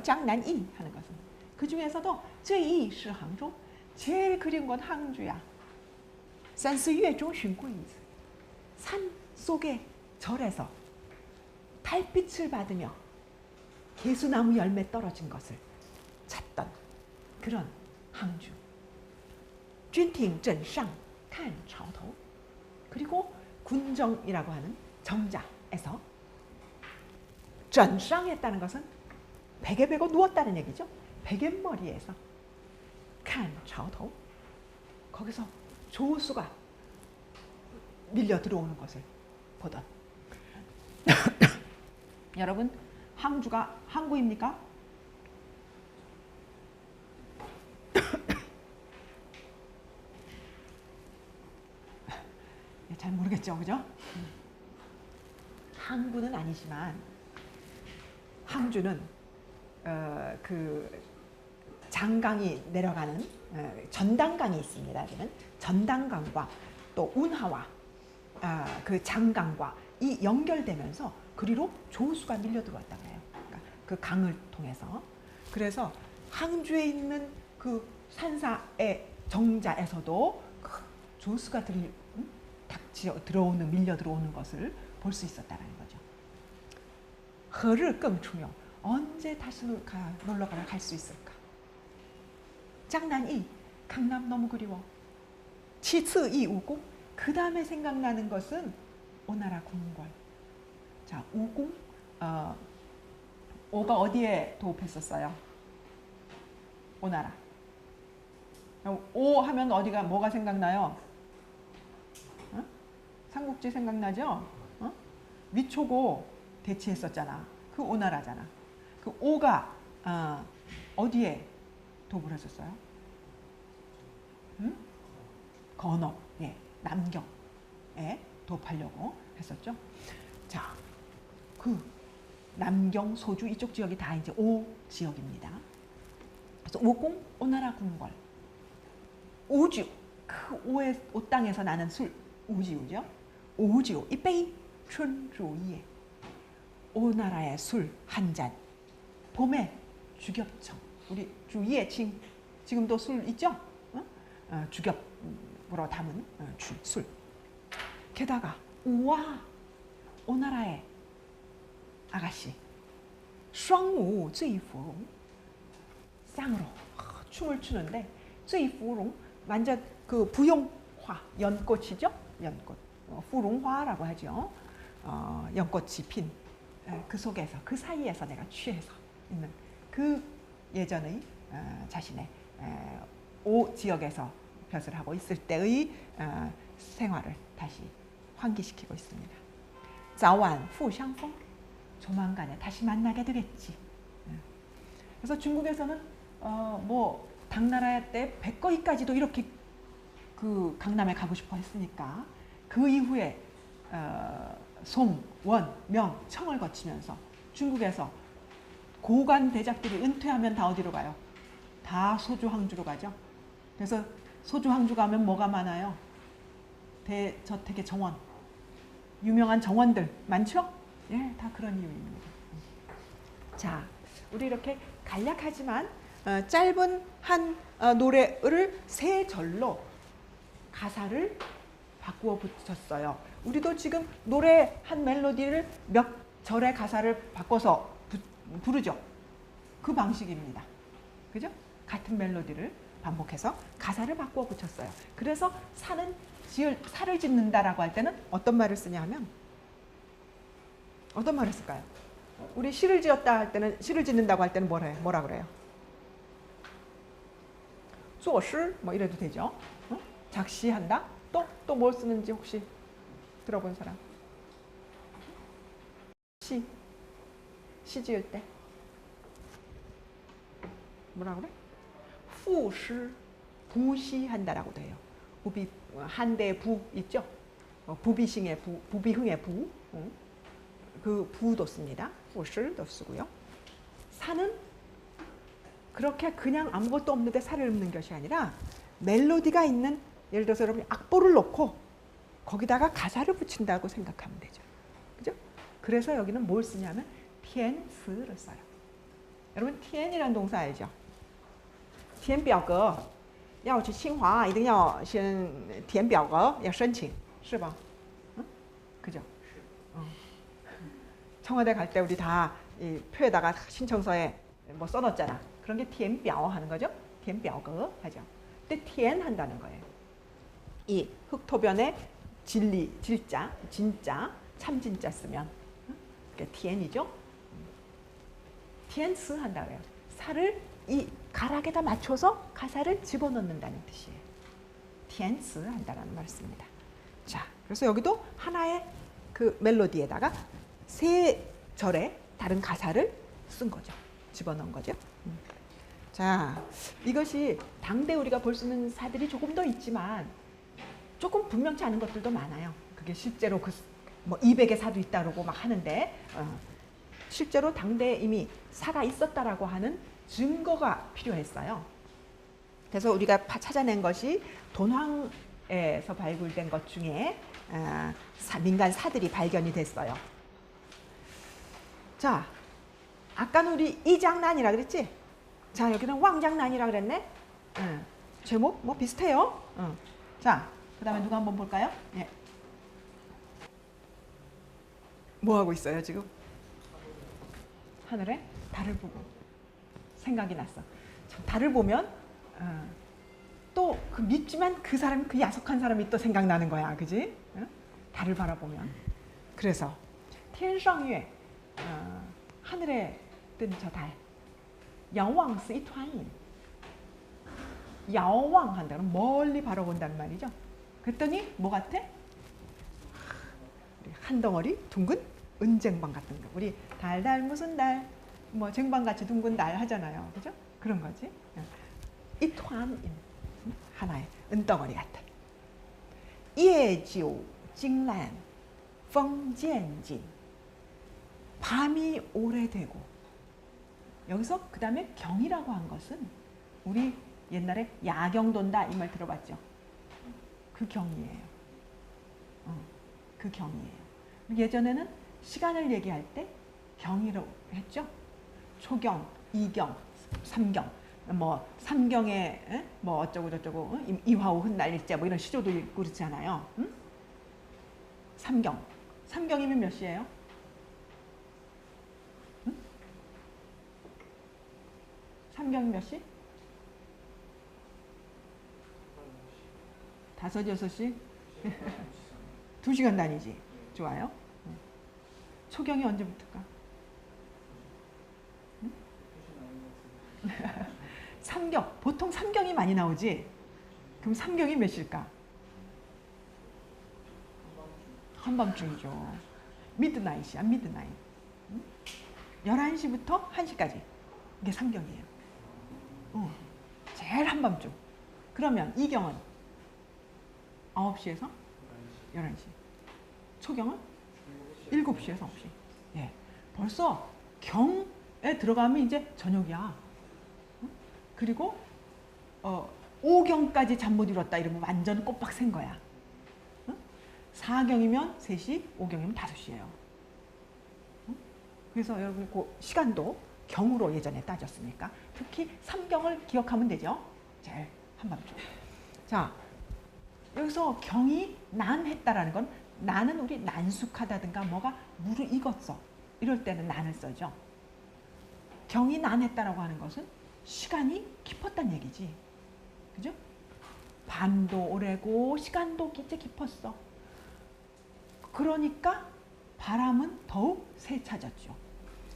S1: 장난이 하는 것은 그 중에서도 最意是杭州 제일 그리운 건 항주야. 三四月中旬桂子 산 속의 절에서 달빛을 받으며 개수나무 열매 떨어진 것을 찾던 그런 항주. 军庭枕上看潮头. 그리고 군정이라고 하는 정자에서 전상했다는 것은 베개 베고 누웠다는 얘기죠. 베갯머리에서 칸 차오토 거기서 조수가 밀려 들어오는 것을 보던. 여러분 항주가 항구입니까? 잘 모르겠죠, 그죠? 항구는 아니지만 항주는 그 장강이 내려가는 전당강이 있습니다. 여기는 전당강과 또 운하와 그 장강과 이 연결되면서 그리로 조수가 밀려 들어왔다고 해요. 그러니까 그 강을 통해서. 그래서 항주에 있는 그 산사의 정자에서도 그 조수가 들어오는 밀려 들어오는 것을 볼 수 있었다는 거죠. 何日更出명 언제 다시 놀러 갈 수 있을까? 장난이 강남 너무 그리워. 其次이 우궁 그 다음에 생각나는 것은 오나라 궁궐. 자, 우궁 오가 어디에 도읍했었어요? 오나라. 오 하면 어디가 뭐가 생각나요? 삼국지 생각나죠? 위초고 대치했었잖아. 그 오나라잖아. 그 오가 어디에 도읍을 했었어요? 건업, 예, 남경에 도읍하려고 했었죠. 자, 그 남경, 소주 이쪽 지역이 다 이제 오 지역입니다. 그래서 오궁, 오나라 궁궐, 우주, 그 오 땅에서 나는 술, 우지우죠. 우주, 이杯春如叶 오나라의 술 한 잔. 봄의 주겹청. 우리 주위에 지금도 술 있죠? 주겹으로 담은 술. 게다가 우와 오나라의 아가씨. 双舞醉芙蓉 쌍으로 춤을 추는데 醉芙蓉 완전 그 부용화 연꽃이죠. 연꽃芙蓉화라고 하죠. 연꽃이 핀 그 속에서 그 사이에서 내가 취해서 있는 그 예전의 자신의 오 지역에서 벼슬 하고 있을 때의 생활을 다시 환기시키고 있습니다. 早晚互相逢 조만간에 다시 만나게 되겠지. 그래서 중국에서는 뭐 당나라 때 백거이까지도 이렇게 그 강남에 가고 싶어 했으니까 그 이후에 송, 원, 명, 청을 거치면서 중국에서 고관 대작들이 은퇴하면 다 어디로 가요? 다 소주 항주로 가죠. 그래서 소주 항주 가면 뭐가 많아요? 대저택의 정원, 유명한 정원들 많죠? 예, 다 그런 이유입니다. 자, 우리 이렇게 간략하지만 짧은 한 노래를 세 절로 가사를 바꾸어 붙였어요. 우리도 지금 노래 한 멜로디를 몇 절의 가사를 바꿔서 부르죠. 그 방식입니다. 그죠? 같은 멜로디를 반복해서 가사를 바꾸어 붙였어요. 그래서 살을 짓는다라고 할 때는 어떤 말을 쓰냐 하면 어떤 말을 쓸까요? 우리 시를 지었다 할 때는 시를 짓는다고 할 때는 뭐라 그래요? 作诗 뭐 이래도 되죠. 작시한다. 또 뭘 쓰는지 혹시 들어본 사람? 시 지을 때 뭐라 그래? 후시, 부시 한다라고 돼요. 한대 부 있죠? 부비싱의 부비흥의 부. 그 부도 씁니다. 후시도 쓰고요. 사는 그렇게 그냥 아무것도 없는데 살을 읊는 것이 아니라 멜로디가 있는, 예를 들어서 여러분이 악보를 놓고 거기다가 가사를 붙인다고 생각하면 되죠. 그죠? 그래서 여기는 뭘 쓰냐면 티엔스를 써요. 여러분 티엔이라는 동사 알죠? 填表格要去清华一定要先填表格要申请是吧? 그죠? 청와대 갈 때 우리 다 이 표에다가 신청서에 뭐 써놓잖아. 그런 게 填表 하는 거죠. 填表格 하죠. 근데 填 한다는 거예요. 이 흑토변에 진리, 진짜, 참진짜 쓰면 그게 填이죠. 填词 한다 그래요. 살을 이 가락에다 맞춰서 가사를 집어넣는다는 뜻이에요. 填词 한다라는 말을 씁니다. 자, 그래서 여기도 하나의 그 멜로디에다가 세 절의 다른 가사를 쓴 거죠. 집어넣은 거죠. 자, 이것이 당대 우리가 볼 수 있는 사들이 조금 더 있지만 조금 분명치 않은 것들도 많아요. 그게 실제로 뭐 200의 사도 있다 그러고 막 하는데 실제로 당대에 이미 사가 있었다라고 하는 증거가 필요했어요. 그래서 우리가 찾아낸 것이 돈황에서 발굴된 것 중에 민간 사들이 발견이 됐어요. 자, 아까는 우리 이장난이라 그랬지? 자, 여기는 왕장난이라 그랬네? 제목 뭐 비슷해요. 자, 그 다음에 누가 한번 볼까요? 예. 뭐 하고 있어요 지금? 하늘에 달을 보고 생각이 났어. 달을 보면 또 그 밉지만 그 사람이 그 야속한 사람이 또 생각나는 거야, 그지? 달을 바라보면. 그래서 天上月 하늘에 뜬 저 달. 遥望是一团云. 遥望 한다는 멀리 바라본다는 말이죠. 그랬더니 뭐 같아? 한 덩어리 둥근 은쟁반 같은 거. 우리 달달 무슨 달, 뭐 쟁반같이 둥근 달 하잖아요, 그죠? 그런 거지. 이团 하나의 은덩어리 같아. 夜久金兰风渐紧. 밤이 오래되고. 여기서 그 다음에 경이라고 한 것은 우리 옛날에 야경 돈다 이 말 들어봤죠? 그 경이에요. 그 경이에요. 예전에는 시간을 얘기할 때 경이라고 했죠. 초경, 이경, 삼경. 뭐 삼경에 뭐 어쩌고 저쩌고 이화우 흩날릴자 뭐 이런 시조도 있고 그렇잖아요. 응? 삼경. 삼경이면 몇 시예요? 응? 삼경이 몇 시? 5, 6시? 2시간 다니지. 좋아요. 초경이 언제부터일까? 응? 삼경. 보통 삼경이 많이 나오지? 그럼 삼경이 몇 시일까? 한밤중이죠. 미드나잇이야, 미드나잇. 11시부터 1시까지. 이게 삼경이에요. 제일 한밤중. 그러면 이경은 9시에서 11시. 초경은 7시에서 9시. 예. 벌써 경에 들어가면 이제 저녁이야. 그리고 오경까지 잠 못 이뤘다 이러면 완전 꼬박 샌 거야. 4경이면 3시, 5경이면 5시예요. 그래서 여러분 그 시간도 경으로 예전에 따졌으니까 특히 3경을 기억하면 되죠. 제일 한밤중. 자, 여기서 경이 난했다라는 건 난은 우리 난숙하다든가 뭐가 무르익었어. 이럴 때는 난을 써죠. 경이 난했다라고 하는 것은 시간이 깊었단 얘기지. 그죠? 밤도 오래고 시간도 진짜 깊었어. 그러니까 바람은 더욱 세차졌죠.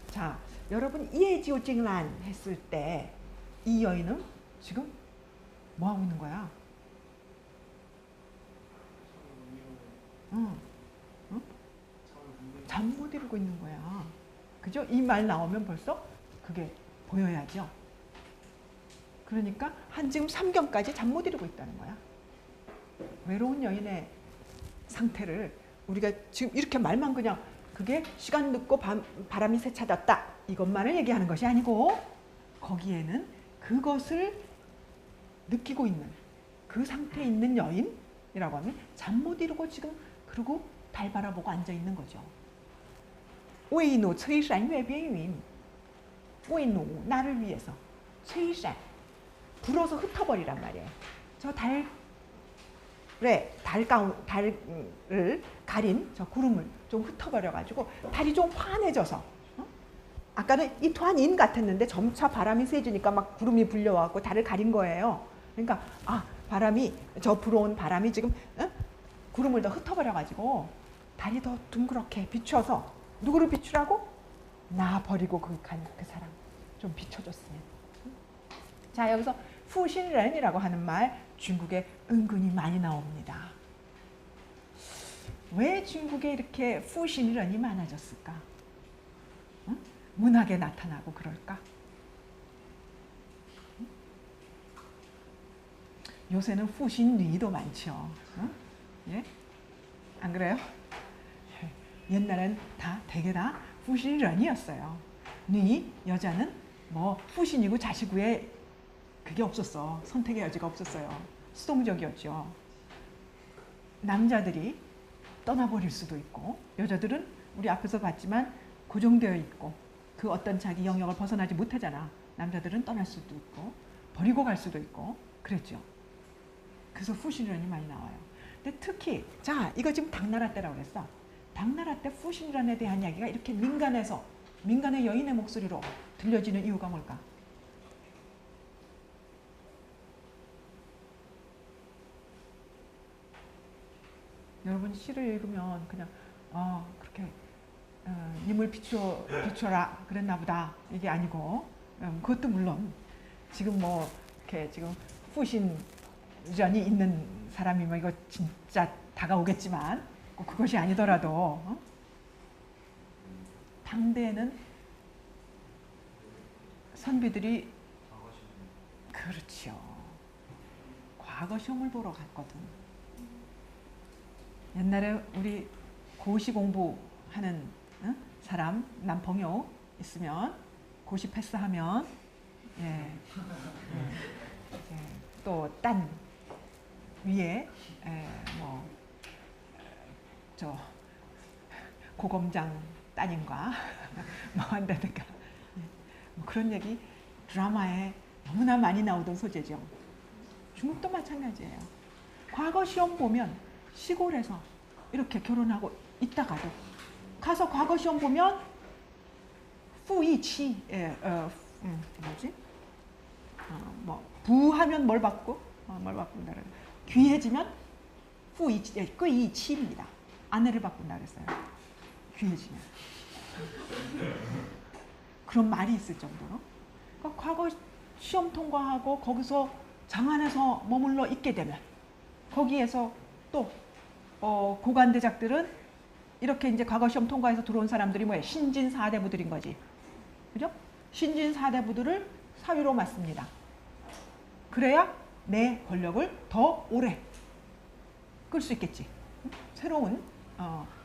S1: 자, 여러분 이해지오징란 했을 때 이 여인은 지금 뭐 하고 있는 거야? 잠 못 이루고 있는 거야. 그죠? 이 말 나오면 벌써 그게 보여야죠. 그러니까 한 지금 3경까지 잠 못 이루고 있다는 거야. 외로운 여인의 상태를 우리가 지금 이렇게 말만 그냥 그게 시간 늦고 바람이 세차졌다 이것만을 얘기하는 것이 아니고 거기에는 그것을 느끼고 있는 그 상태에 있는 여인이라고 하면 잠 못 이루고 지금 그러고 달 바라보고 앉아 있는 거죠. 웨이노崔山月边云 웨이노 나를 위해서 崔山 불어서 흩어버리란 말이에요. 저 달을 가린 저 구름을 좀 흩어버려가지고 달이 좀 환해져서 아까는 이토한인 같았는데 점차 바람이 세지니까 막 구름이 불려와갖고 달을 가린 거예요. 그러니까 바람이 저 불어온 바람이 지금 구름을 더 흩어버려가지고 달이 더 둥그렇게 비춰서 누구를 비추라고? 나 버리고 간 그 사람 좀 비춰줬으면. 자, 여기서 푸신런이라고 하는 말 중국에 은근히 많이 나옵니다. 왜 중국에 이렇게 푸신런이 많아졌을까? 응? 문학에 나타나고 그럴까? 응? 요새는 푸신리도 많죠. 응? 예? 안 그래요? 옛날엔 대개 다 푸신런이었어요. 니 여자는 뭐 푸신이고 자시구에 그게 없었어. 선택의 여지가 없었어요. 수동적이었죠. 남자들이 떠나버릴 수도 있고 여자들은 우리 앞에서 봤지만 고정되어 있고 그 어떤 자기 영역을 벗어나지 못하잖아. 남자들은 떠날 수도 있고 버리고 갈 수도 있고 그랬죠. 그래서 푸신런이 많이 나와요. 근데 특히 자 이거 지금 당나라 때라고 그랬어. 당나라 때 푸신런에 대한 이야기가 이렇게 민간의 여인의 목소리로 들려지는 이유가 뭘까? 여러분 시를 읽으면 그냥 그렇게 님을 비춰라 그랬나 보다 이게 아니고 그것도 물론 지금 뭐 이렇게 지금 후신전이 있는 사람이면 이거 진짜 다가오겠지만 꼭 그것이 아니더라도 당대에는 선비들이 그렇죠. 과거 시험을 보러 갔거든. 옛날에 우리 고시 공부하는 사람 남朋友있으면 고시 패스하면 또 딴 위에 뭐 저 고검장 따님과 뭐 한다든가. 뭐 그런 얘기 드라마에 너무나 많이 나오던 소재죠. 중국도 마찬가지예요. 과거 시험 보면 시골에서 이렇게 결혼하고 있다가도 가서 과거 시험 보면 후이치, 뭐지? 뭐 부하면 뭘 받고, 뭘 바꾼다 그래요. 귀해지면 후이치, 끄이치입니다. 아내를 바꾼다 그랬어요. 귀해지면. 그런 말이 있을 정도로. 그러니까 과거 시험 통과하고 거기서 장안에서 머물러 있게 되면 거기에서 또 고관대작들은 이렇게 이제 과거 시험 통과해서 들어온 사람들이 뭐예요? 신진 사대부들인 거지. 그죠? 신진 사대부들을 사위로 맡습니다. 그래야 내 권력을 더 오래 끌 수 있겠지. 새로운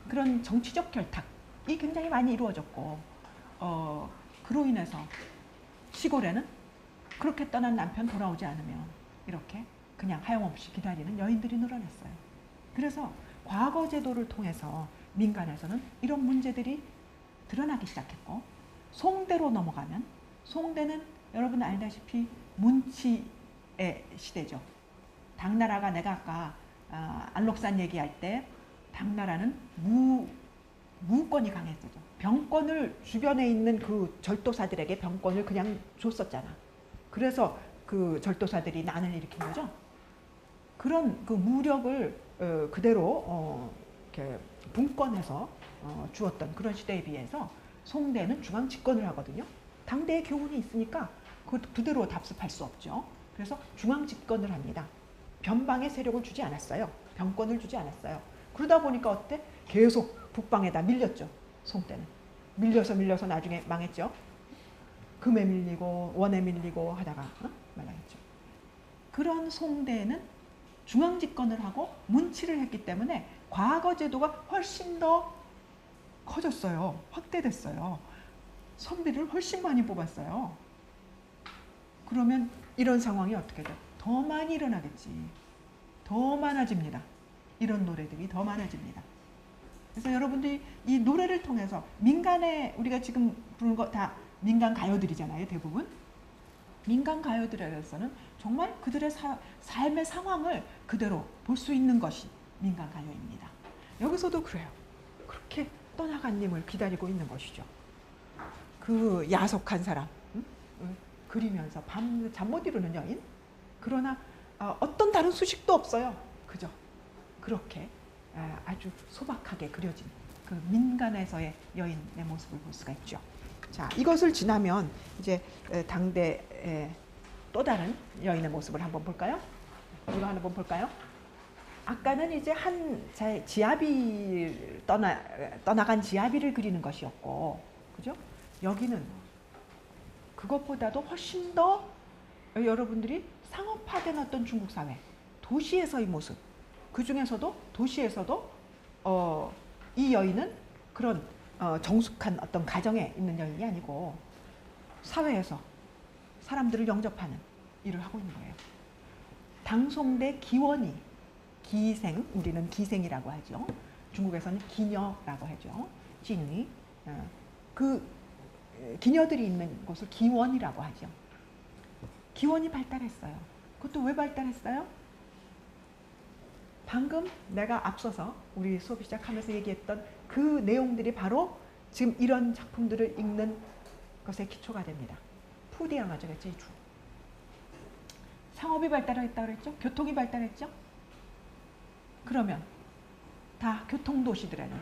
S1: 그런 정치적 결탁이 굉장히 많이 이루어졌고 그로 인해서 시골에는 그렇게 떠난 남편 돌아오지 않으면 이렇게 그냥 하염없이 기다리는 여인들이 늘어났어요. 그래서 과거 제도를 통해서 민간에서는 이런 문제들이 드러나기 시작했고 송대로 넘어가면 송대는 여러분 알다시피 문치의 시대죠. 당나라가 내가 아까 안록산 얘기할 때 당나라는 무권이 강했었죠. 병권을 주변에 있는 그 절도사들에게 병권을 그냥 줬었잖아. 그래서 그 절도사들이 난을 일으킨 거죠. 그런 그 무력을 그대로 이렇게 분권해서 주었던 그런 시대에 비해서 송대는 중앙 집권을 하거든요. 당대의 교훈이 있으니까 그것도 그대로 답습할 수 없죠. 그래서 중앙 집권을 합니다. 변방의 세력을 주지 않았어요. 병권을 주지 않았어요. 그러다 보니까 어때? 계속 북방에다 밀렸죠. 송대는. 밀려서 나중에 망했죠. 금에 밀리고 원에 밀리고 하다가 말랑했죠. 그런 송대는 중앙 집권을 하고 문치를 했기 때문에 과거 제도가 훨씬 더 커졌어요. 확대됐어요. 선비를 훨씬 많이 뽑았어요. 그러면 이런 상황이 어떻게 돼? 더 많이 일어나겠지. 더 많아집니다. 이런 노래들이 더 많아집니다. 그래서 여러분들이 이 노래를 통해서 민간에 우리가 지금 부르는 거 다 민간 가요들이잖아요. 대부분. 민간 가요들에서는 정말 그들의 삶의 상황을 그대로 볼 수 있는 것이 민간 가요입니다. 여기서도 그래요. 그렇게 떠나간 님을 기다리고 있는 것이죠. 그 야속한 사람, 그리면서 밤 잠 못 이루는 여인. 그러나 어떤 다른 수식도 없어요. 그죠? 그렇게 아주 소박하게 그려진 그 민간에서의 여인의 모습을 볼 수가 있죠. 자, 이것을 지나면 이제 당대의 또 다른 여인의 모습을 한번 볼까요? 이거 한번 볼까요? 아까는 이제 한 지아비 떠나간 지아비를 그리는 것이었고, 그죠? 여기는 그것보다도 훨씬 더 여러분들이 상업화된 어떤 중국 사회, 도시에서의 모습, 그 중에서도 도시에서도 이 여인은 그런 정숙한 어떤 가정에 있는 여인이 아니고 사회에서 사람들을 영접하는 일을 하고 있는 거예요. 당송대 기원이 기생, 우리는 기생이라고 하죠. 중국에서는 기녀라고 하죠. 징위. 그 기녀들이 있는 곳을 기원이라고 하죠. 기원이 발달했어요. 그것도 왜 발달했어요? 방금 내가 앞서서 우리 수업 시작하면서 얘기했던 그 내용들이 바로 지금 이런 작품들을 읽는 것의 기초가 됩니다. 푸디앙아저가 제주. 상업이 발달했다고 그랬죠? 교통이 발달했죠? 그러면 다 교통도시들에는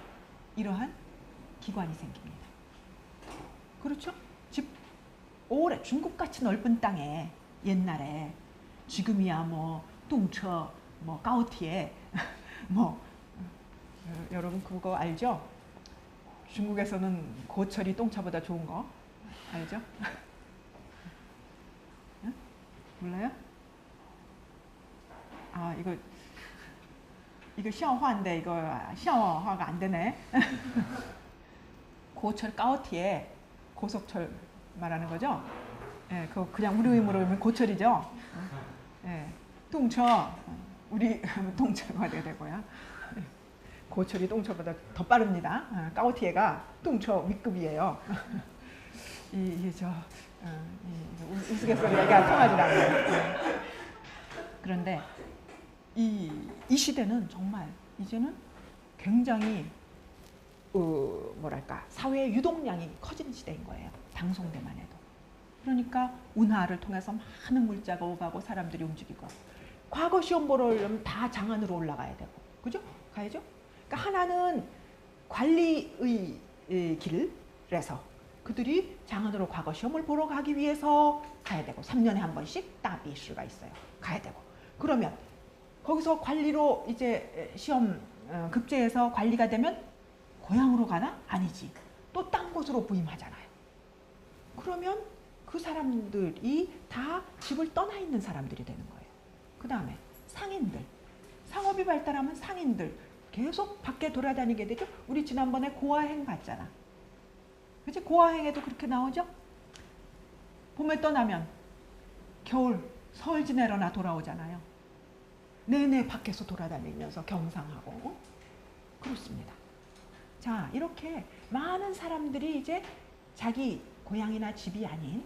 S1: 이러한 기관이 생깁니다. 그렇죠? 오래 중국같이 넓은 땅에 옛날에 지금이야 뭐 뚱처 뭐 까오티에 뭐 여러분 그거 알죠? 중국에서는 고철이 똥차보다 좋은 거 알죠? 응? 몰라요? 아 이거 시화인데 이거 시화가 안 되네. 고철 까오티에 고속철 말하는 거죠? 예, 그거 그냥 우리 의무로 하면 고철이죠. 예, 뚱처 우리 동체가 되고요. 고철이 똥처보다 더 빠릅니다. 까오티에가 똥처 윗급이에요. 우스갯소리가 통하지 않아요. 그런데 이 시대는 정말 이제는 굉장히 뭐랄까 사회의 유동량이 커지는 시대인 거예요. 방송대만 해도. 그러니까 운하를 통해서 많은 물자가 오가고 사람들이 움직이고 과거 시험 보러 오려면 다 장안으로 올라가야 되고 그죠? 가야죠? 그러니까 하나는 관리의 길에서 그들이 장안으로 과거 시험을 보러 가기 위해서 가야 되고 3년에 한 번씩 따비시가 있어요. 가야 되고 그러면 거기서 관리로 이제 시험 급제해서 관리가 되면 고향으로 가나? 아니지. 또 딴 곳으로 부임하잖아요. 그러면 그 사람들이 다 집을 떠나 있는 사람들이 되는 거예요. 그 다음에 상인들. 상업이 발달하면 상인들 계속 밖에 돌아다니게 되죠. 우리 지난번에 고아행 봤잖아. 그치? 고아행에도 그렇게 나오죠. 봄에 떠나면 겨울 설 지내러나 돌아오잖아요. 내내 밖에서 돌아다니면서 경상하고 그렇습니다. 자, 이렇게 많은 사람들이 이제 자기 고향이나 집이 아닌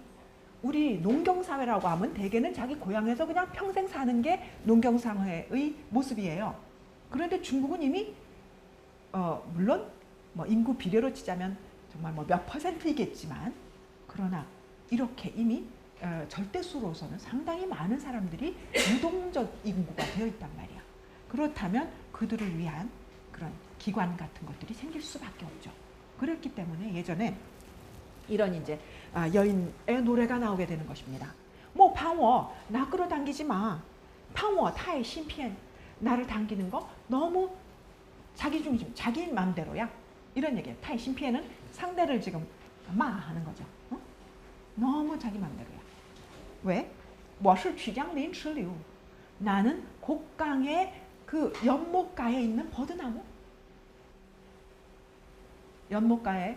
S1: 우리 농경사회라고 하면 대개는 자기 고향에서 그냥 평생 사는 게 농경사회의 모습이에요. 그런데 중국은 이미 물론 뭐 인구 비례로 치자면 정말 뭐 몇 %이겠지만 그러나 이렇게 이미 절대수로서는 상당히 많은 사람들이 유동적 인구가 되어 있단 말이야. 그렇다면 그들을 위한 그런 기관 같은 것들이 생길 수밖에 없죠. 그렇기 때문에 예전에 이런 이제 여인의 노래가 나오게 되는 것입니다. 뭐 방워 나 끌어당기지 마. 방워 타의 신피엔 나를 당기는 거 너무 자기 중심, 자기 마음대로야. 이런 얘기예요. 타의 신피엔은 상대를 지금 마하는 거죠. 어? 너무 자기 마음대로야. 왜? 我是曲江临池流. 나는 곡강의 그 연못가에 있는 버드나무. 연못가에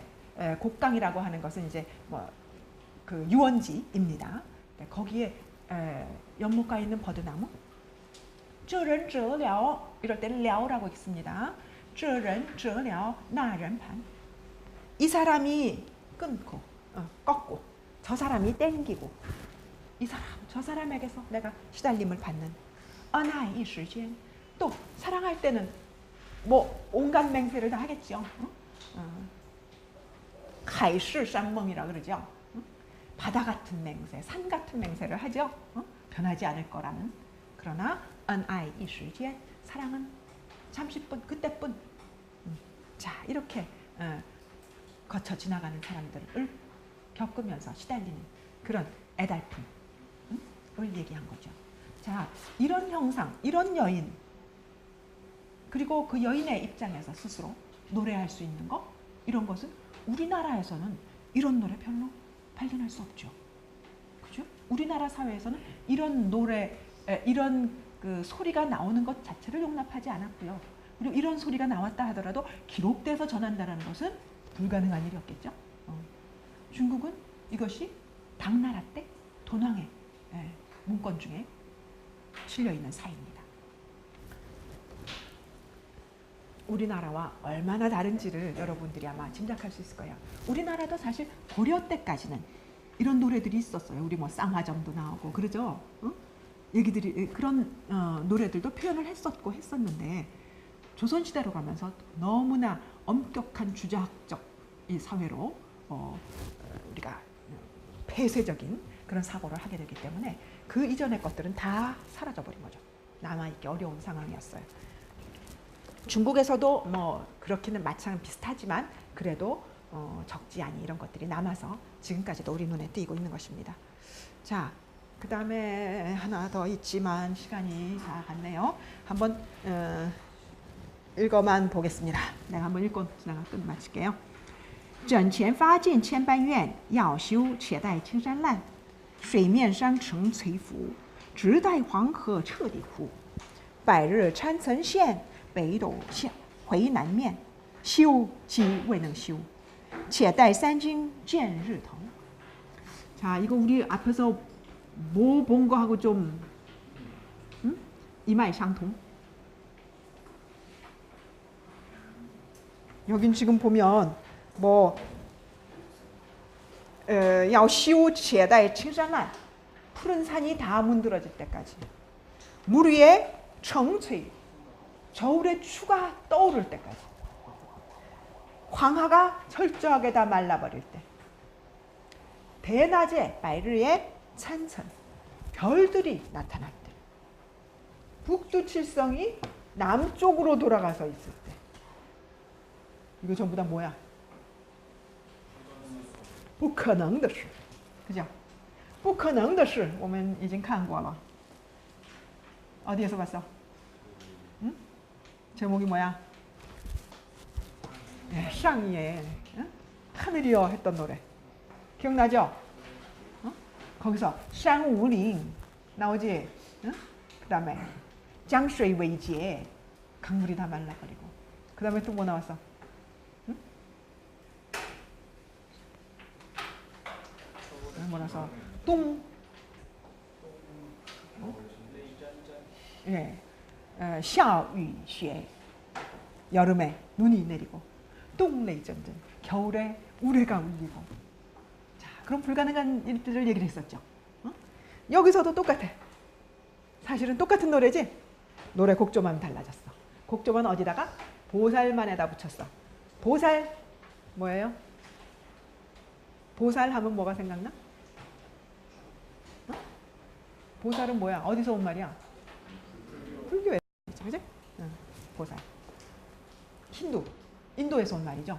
S1: 곡강이라고 하는 것은 이제 뭐 그 유원지입니다. 거기에 연못가에 있는 버드나무. 这人折了 이럴 때는 려라고 있습니다. 这人折了那人반. 이 사람이 끊고 꺾고 저 사람이 땡기고 이 사람 저 사람에게서 내가 시달림을 받는 언하의 이 시간. 또 사랑할 때는 뭐 온갖 맹세를 다 하겠죠. 가이시산멍이라 그러죠. 바다 같은 맹세, 산 같은 맹세를 하죠. 변하지 않을 거라는. 그러나 언하의 이 시간. 사랑은 잠시뿐, 그때뿐. 자, 이렇게 거쳐 지나가는 사람들을 겪으면서 시달리는 그런 애달픔을 얘기한 거죠. 자, 이런 형상, 이런 여인, 그리고 그 여인의 입장에서 스스로 노래할 수 있는 거, 이런 것은 우리나라에서는 이런 노래 별로 발견할 수 없죠. 그죠? 우리나라 사회에서는 이런 노래, 이런 그 소리가 나오는 것 자체를 용납하지 않았고요. 그리고 이런 소리가 나왔다 하더라도 기록돼서 전한다는 것은 불가능한 일이었겠죠. 중국은 이것이 당나라 때 돈왕의 문건 중에 실려있는 사입니다. 우리나라와 얼마나 다른지를 여러분들이 아마 짐작할 수 있을 거예요. 우리나라도 사실 고려 때까지는 이런 노래들이 있었어요. 우리 뭐 쌍화점도 나오고 그러죠. 얘기들이 그런 노래들도 표현을 했었고 했었는데 조선시대로 가면서 너무나 엄격한 주자학적 이 사회로 우리가 폐쇄적인 그런 사고를 하게 되기 때문에 그 이전의 것들은 다 사라져버린 거죠. 남아있기 어려운 상황이었어요. 중국에서도 뭐 그렇게는 마찬가지 비슷하지만 그래도 적지 않이 이런 것들이 남아서 지금까지도 우리 눈에 띄고 있는 것입니다. 자, 그 다음에 하나 더 있지만 시간이 다 갔네요. 한번 읽어만 보겠습니다. 내가 한번 읽고 지나가 끝 마칠게요. 枕前发尽千般怨，要修且待青山烂。水面山城垂浮，直待黄河彻底枯。百日参曾现，北斗回南面。修即未能修，且待三更见日头。 자, 이거 우리 앞에서 뭐 본 거하고 좀 이마에 상통. 여긴 지금 보면 뭐要修且待青山烂 푸른 산이 다 문드러질 때까지 물 위에 정취 겨울의 추가 떠오를 때까지 황하가 철저하게 다 말라버릴 때 대낮에白日의 찬천 별들이 나타날 때 북두칠성이 남쪽으로 돌아가서 있을 때 이거 전부 다 뭐야? 不可能的事 그죠? 不可能的事我们已经看过了 어디에서 봤어? 응? 제목이 뭐야? 네, 샹이에 응? 하늘이여 했던 노래 기억나죠? 어? 거기서 샹우링 나오지? 응? 그 다음에 장수의 웨이지에 강물이 다 말라버리고 그 다음에 또 뭐 나왔어? 응? 뭐라서 똥 예, 下雨雪 여름에 눈이 내리고 똥레이전전 겨울에 우레가 울리고 자 그럼 불가능한 일들을 얘기를 했었죠. 어? 여기서도 똑같아. 사실은 똑같은 노래지 노래 곡조만 달라졌어. 곡조만 어디다가 보살만에다 붙였어. 보살 뭐예요? 보살 하면 뭐가 생각나? 어? 보살은 뭐야? 어디서 온 말이야? 불교에 그지? 응, 보살. 힌두, 인도에서 온 말이죠.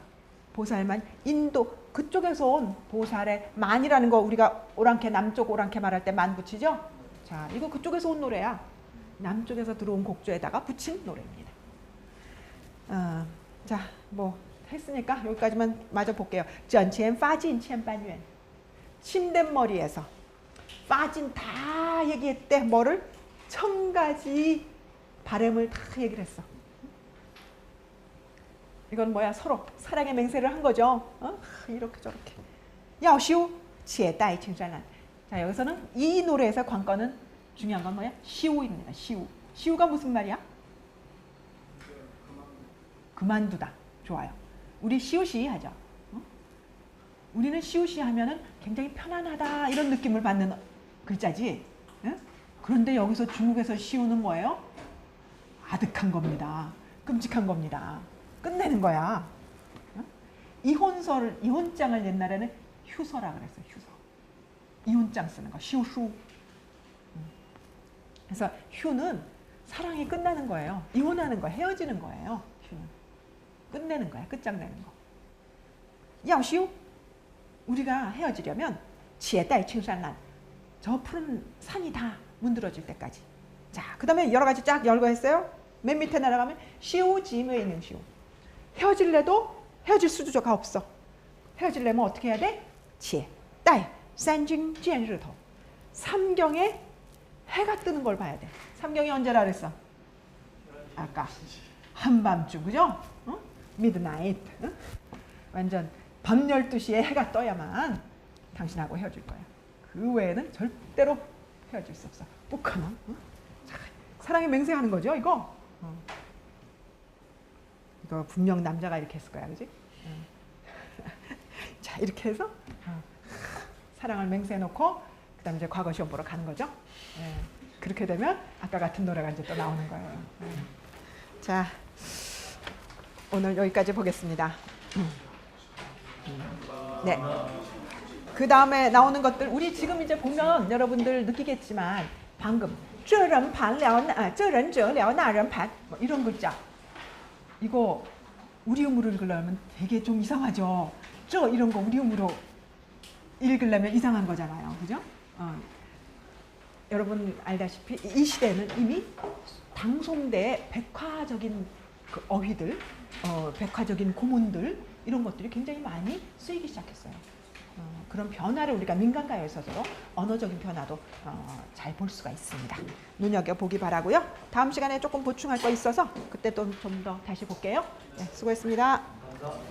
S1: 보살만 인도 그쪽에서 온 보살의 만이라는 거 우리가 오랑캐 남쪽 오랑캐 말할 때 만 붙이죠. 자, 이거 그쪽에서 온 노래야. 남쪽에서 들어온 곡조에다가 붙인 노래입니다. 자, 뭐 했으니까 여기까지만 마저 볼게요. 전前发尽千般愿 침대머리에서 빠진 다 얘기했대. 뭐를? 1000가지 바램을 다 얘기를 했어. 이건 뭐야? 서로 사랑의 맹세를 한 거죠. 어? 이렇게 저렇게. 要修且待青山蓝. 자, 여기서는 이 노래에서 관건은 중요한 건 뭐야? 시우입니다. 시우. 시우가 무슨 말이야? 그만두다. 좋아요. 우리 시우시 하죠. 어? 우리는 시우시 하면은 굉장히 편안하다 이런 느낌을 받는 글자지. 예? 그런데 여기서 중국에서 시우는 뭐예요? 아득한 겁니다. 끔찍한 겁니다. 끝내는 거야. 어? 이혼장을 옛날에는 휴서라 그랬어요. 휴서. 이혼장 쓰는 거. 시우수. 그래서 휴는 사랑이 끝나는 거예요. 이혼하는 거, 헤어지는 거예요. 휴는. 끝내는 거야. 끝장내는 거. 要修 우리가 헤어지려면 且待青山蓝 저 푸른 산이 다 문드러질 때까지. 자, 그 다음에 여러 가지 쫙 열거했어요. 맨 밑에 내려가면 시우지에 있는 시우. 헤어질래도 헤어질 수조가 없어. 헤어질려면 어떻게 해야 돼? 且待三更见日头 삼경에 해가 뜨는 걸 봐야 돼. 삼경이 언제라 그랬어? 아까 한밤중 그죠? 어? midnight. 어? 완전 밤 12시에 해가 떠야만 당신하고 헤어질 거야. 그 외에는 절대로 헤어질 수 없어. 뽀카나. 어? 사랑에 맹세하는 거죠, 이거. 이거 분명 남자가 이렇게 했을 거야, 그지? 자, 이렇게 해서 사랑을 맹세해놓고 그다음에 이제 과거 시험 보러 가는 거죠. 예. 그렇게 되면 아까 같은 노래가 이제 또 나오는 거예요. 자, 오늘 여기까지 보겠습니다. 네. 그 다음에 나오는 것들 우리 지금 이제 보면 여러분들 느끼겠지만 방금 这人盘聊这人者聊那人盘 뭐 이런 글자 이거 우리 음으로 읽으려면 되게 좀 이상하죠. 저 이런 거 우리 음으로 읽으려면 이상한 거잖아요. 그죠? 여러분 알다시피 이 시대는 이미 당송대의 백화적인 그 어휘들, 백화적인 고문들 이런 것들이 굉장히 많이 쓰이기 시작했어요. 그런 변화를 우리가 민간가요에서도 언어적인 변화도 잘 볼 수가 있습니다. 눈여겨보기 바라고요. 다음 시간에 조금 보충할 거 있어서 그때 또 좀 더 다시 볼게요. 네, 수고했습니다.